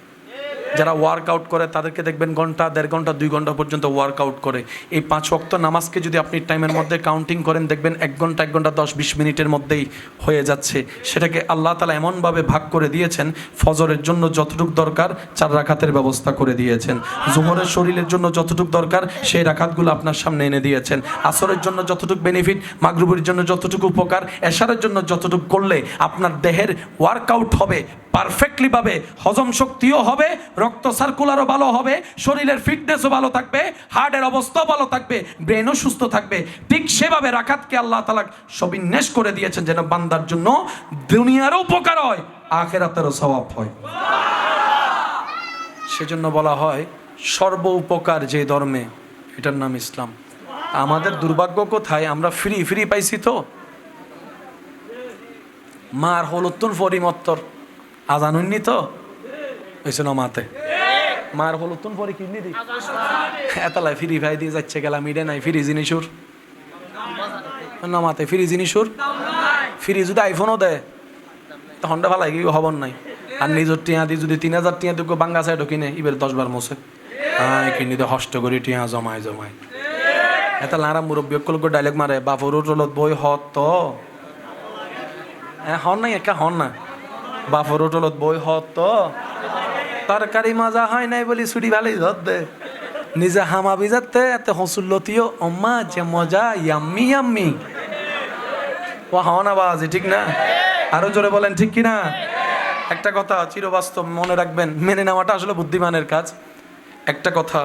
S1: যারা ওয়ার্কআউট করে তাদেরকে দেখবেন ঘন্টা, 1.5 ঘন্টা, 2 ঘন্টা পর্যন্ত ওয়ার্কআউট করে। এই 5 ওয়াক্ত নামাজকে যদি আপনি টাইমের মধ্যে কাউন্টিং করেন, দেখবেন 1 ঘন্টা 10-20 মিনিটের মধ্যেই হয়ে যাচ্ছে। সেটাকে আল্লাহ তাআলা এমনভাবে ভাগ করে দিয়েছেন, ফজরের জন্য যতটুকু দরকার 4 রাকাতের ব্যবস্থা করে দিয়েছেন। জোহরের শরীরের জন্য যতটুকু দরকার সেই রাকাতগুলো আপনার সামনে এনে দিয়েছেন। আসরের জন্য যতটুকু বেনিফিট, মাগরিবের জন্য যতটুকু উপকার, এশারের জন্য যতটুকু করলে আপনার দেহের ওয়ার্কআউট হবে, পারফেক্টলি ভাবে হজম শক্তিও হবে, রক্ত সার্কুলারও ভালো হবে, শরীরের ফিটনেসও ভালো থাকবে, হার্টের অবস্থাও ভালো থাকবে, ব্রেনও সুস্থ থাকবে। ঠিক সেভাবে রাকাতকে আল্লাহ তাআলা সবিন্যাস করে দিয়েছেন যেন বান্দার জন্য দুনিয়ারও উপকার হয়, আখিরাতেরও সওয়াব হয়। সেজন্য বলা হয় সর্ব উপকার যে ধর্মে, এটার নাম ইসলাম। আমাদের দুর্ভাগ্য কোথায়, আমরা ফ্রি পাইছি তো। মার হলুত্তুন ফরিমত্তর আজানুন্নি তো হয়েছে না মাতে মার হলুত্তুন ফরি কিনি দি এতলাই ফ্রি ভাই দিয়ে যাচ্ছে গেলাম ইডে নাই ফ্রি জিনিসুর না মাতে ফ্রি জিনিসুর ফ্রি যদি আইফোনও দেয় তখন ভালাই কি খবর নাই। আর নিজের টিয়া দিয়ে যদি 3000 টিয়া দুঃখ বাঙ্গা সাইডও কিনে এবার 10 বার মোছে কিনি দিয়ে হষ্ট করি টিয়া জমায় এত লারা মুরব্বী কলক ডাইলেক্ট মারে বাপর টলত বই হত তো হন নাই একা হন না বাপর টলত বই হত তো তরকারি মজা হয় নাই বলি ছুটি ভালোই ধর দে নিজে হামাবি যাতে এত হসুল্লতিও অম্মা যে মজা ইয়াম্মি ইয়াম্মি ও হাওয়ানা বাজে ঠিক না? আরো জোরে বলেন ঠিক কিনা? একটা কথা চিরবাস্তব মনে রাখবেন, মেনে নেওয়াটা আসলে বুদ্ধিমানের কাজ। একটা কথা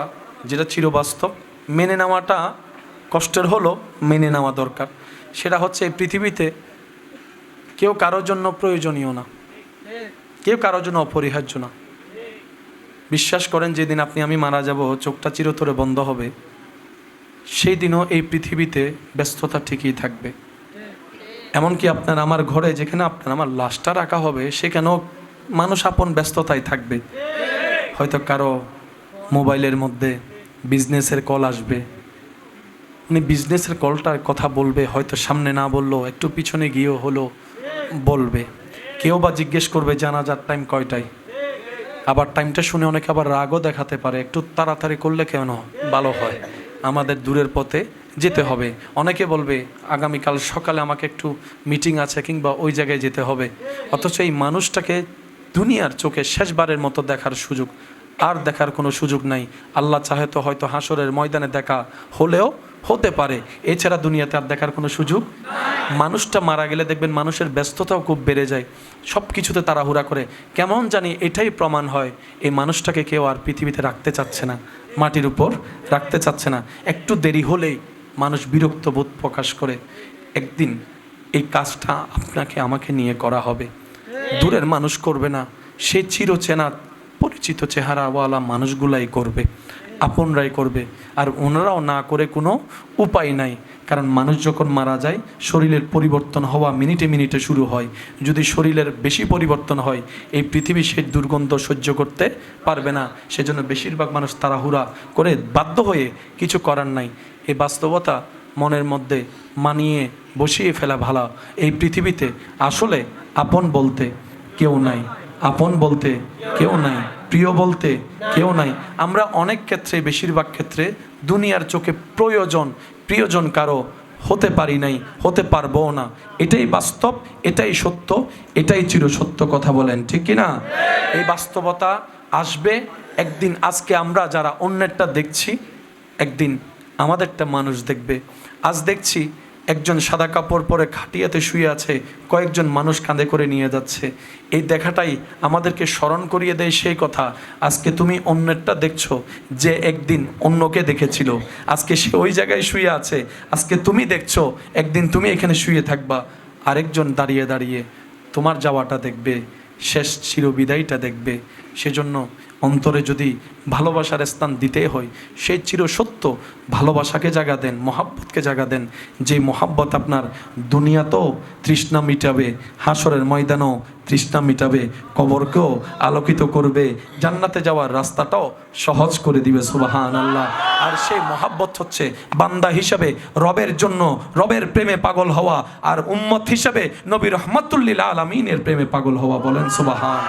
S1: যেটা চিরবাস্তব, মেনে নেওয়াটা কষ্টের হলো মেনে নেওয়া দরকার। সেটা হচ্ছে এই পৃথিবীতে কেউ কারোর জন্য প্রয়োজনীয় না, কেউ কারোর জন্য অপরিহার্য না। বিশ্বাস করেন যেদিন আপনি আমি মারা যাব, চোখটা চিরতরে বন্ধ হবে, সেই দিনও এই পৃথিবীতে ব্যস্ততা ঠিকই থাকবে। এমনকি আপনার আমার ঘরে যেখানে আপনার আমার লাশটা রাখা হবে, সেখানেও মানুষ আপন ব্যস্ততায় থাকবে। হয়তো কারো মোবাইলের মধ্যে বিজনেসের কল আসবে, উনি বিজনেসের কলটার কথা বলবে, হয়তো সামনে না বললো একটু পিছনে গিয়েও হলো বলবে। কেউ বা জিজ্ঞেস করবে জানাজার টাইম কয়টায়, আবার টাইমটা শুনে অনেকে আবার রাগও দেখাতে পারে, একটু তাড়াতাড়ি করলে কেন ভালো হয়, আমাদের দূরের পথে যেতে হবে। অনেকে বলবে আগামীকাল সকালে আমাকে একটু মিটিং আছে কিংবা ওই জায়গায় যেতে হবে। অথচ এই মানুষটাকে দুনিয়ার চোখে শেষবারের মতো দেখার সুযোগ আর দেখার কোনো সুযোগ নাই। আল্লাহ চাহে তো হয়তো হাসরের ময়দানে দেখা হলেও হতে পারে, এছাড়া দুনিয়াতে আর দেখার কোনো সুযোগ। মানুষটা মারা গেলে দেখবেন মানুষের ব্যস্ততাও খুব বেড়ে যায়, সব কিছুতে তাড়াহুড়া করে। কেমন জানি এটাই প্রমাণ হয় এই মানুষটাকে কেউ আর পৃথিবীতে রাখতে চাচ্ছে না, মাটির উপর রাখতে চাচ্ছে না। একটু দেরি হলেই মানুষ বিরক্ত বোধ প্রকাশ করে। একদিন এই কাজটা আপনাকে আমাকে নিয়ে করা হবে, দূরের মানুষ করবে না, সে চিরচেনা পরিচিত চেহারাওয়ালা মানুষগুলাই করবে, আপনরাই করবে। আর ওনারাও না করে কোনো উপায় নাই, কারণ মানুষ যখন মারা যায় শরীরের পরিবর্তন হওয়া মিনিটে মিনিটে শুরু হয়। যদি শরীরের বেশি পরিবর্তন হয় এই পৃথিবী সেই দুর্গন্ধ সহ্য করতে পারবে না। সেজন্য বেশিরভাগ মানুষ তাড়াহুড়া করে বাধ্য হয়ে কিছু করার নাই। এই বাস্তবতা মনের মধ্যে মানিয়ে বসিয়ে ফেলা ভালো। এই পৃথিবীতে আসলে আপন বলতে কেউ নাই, আপন বলতে কেউ নাই, প্রিয় বলতে কেউ নাই। আমরা অনেক ক্ষেত্রে, বেশিরভাগ ক্ষেত্রে দুনিয়ার চোখে প্রিয়জন কারো হতে পারি নাই, হতে পারবো না। এটাই বাস্তব, এটাই সত্য, এটাই চিরসত্য। কথা বলেন ঠিক কিনা? এই বাস্তবতা আসবে একদিন। আজকে আমরা যারা অন্যেরটা দেখছি, একদিন আমাদেরটা মানুষ দেখবে। আজ দেখছি একজন সাদা কাপড় পরে খাটিয়াতে শুয়ে আছে, কয়েকজন মানুষ কাঁধে করে নিয়ে যাচ্ছে। এই দেখাটাই আমাদেরকে স্মরণ করিয়ে দেয় সেই কথা, আজকে তুমি অন্যেরটা দেখছো যে একদিন অন্যকে দেখেছিল, আজকে সে ওই জায়গায় শুয়ে আছে। আজকে তুমি দেখছো, একদিন তুমি এখানে শুয়ে থাকবা, আরেকজন দাঁড়িয়ে দাঁড়িয়ে তোমার যাওয়াটা দেখবে, শেষ চিরবিদায়টা দেখবে। সেজন্য অন্তরে যদি ভালোবাসার স্থান দিতে হয়, সেই চিরসত্য ভালোবাসাকে জায়গা দেন, মহাব্বতকে জায়গা দেন। যে মহাব্বত আপনার দুনিয়াতেও তৃষ্ণা মিটাবে, হাসরের ময়দানও তৃষ্ণা মিটাবে, কবরকেও আলোকিত করবে, জান্নাতে যাওয়ার রাস্তাটাও সহজ করে দিবে। সুবহানাল্লাহ। আর সেই মহাব্বত হচ্ছে বান্দা হিসাবে রবের জন্য, রবের প্রেমে পাগল হওয়া, আর উম্মত হিসাবে নবী রহমাতুল লিল আলামিনের প্রেমে পাগল হওয়া। বলেন সুবহান।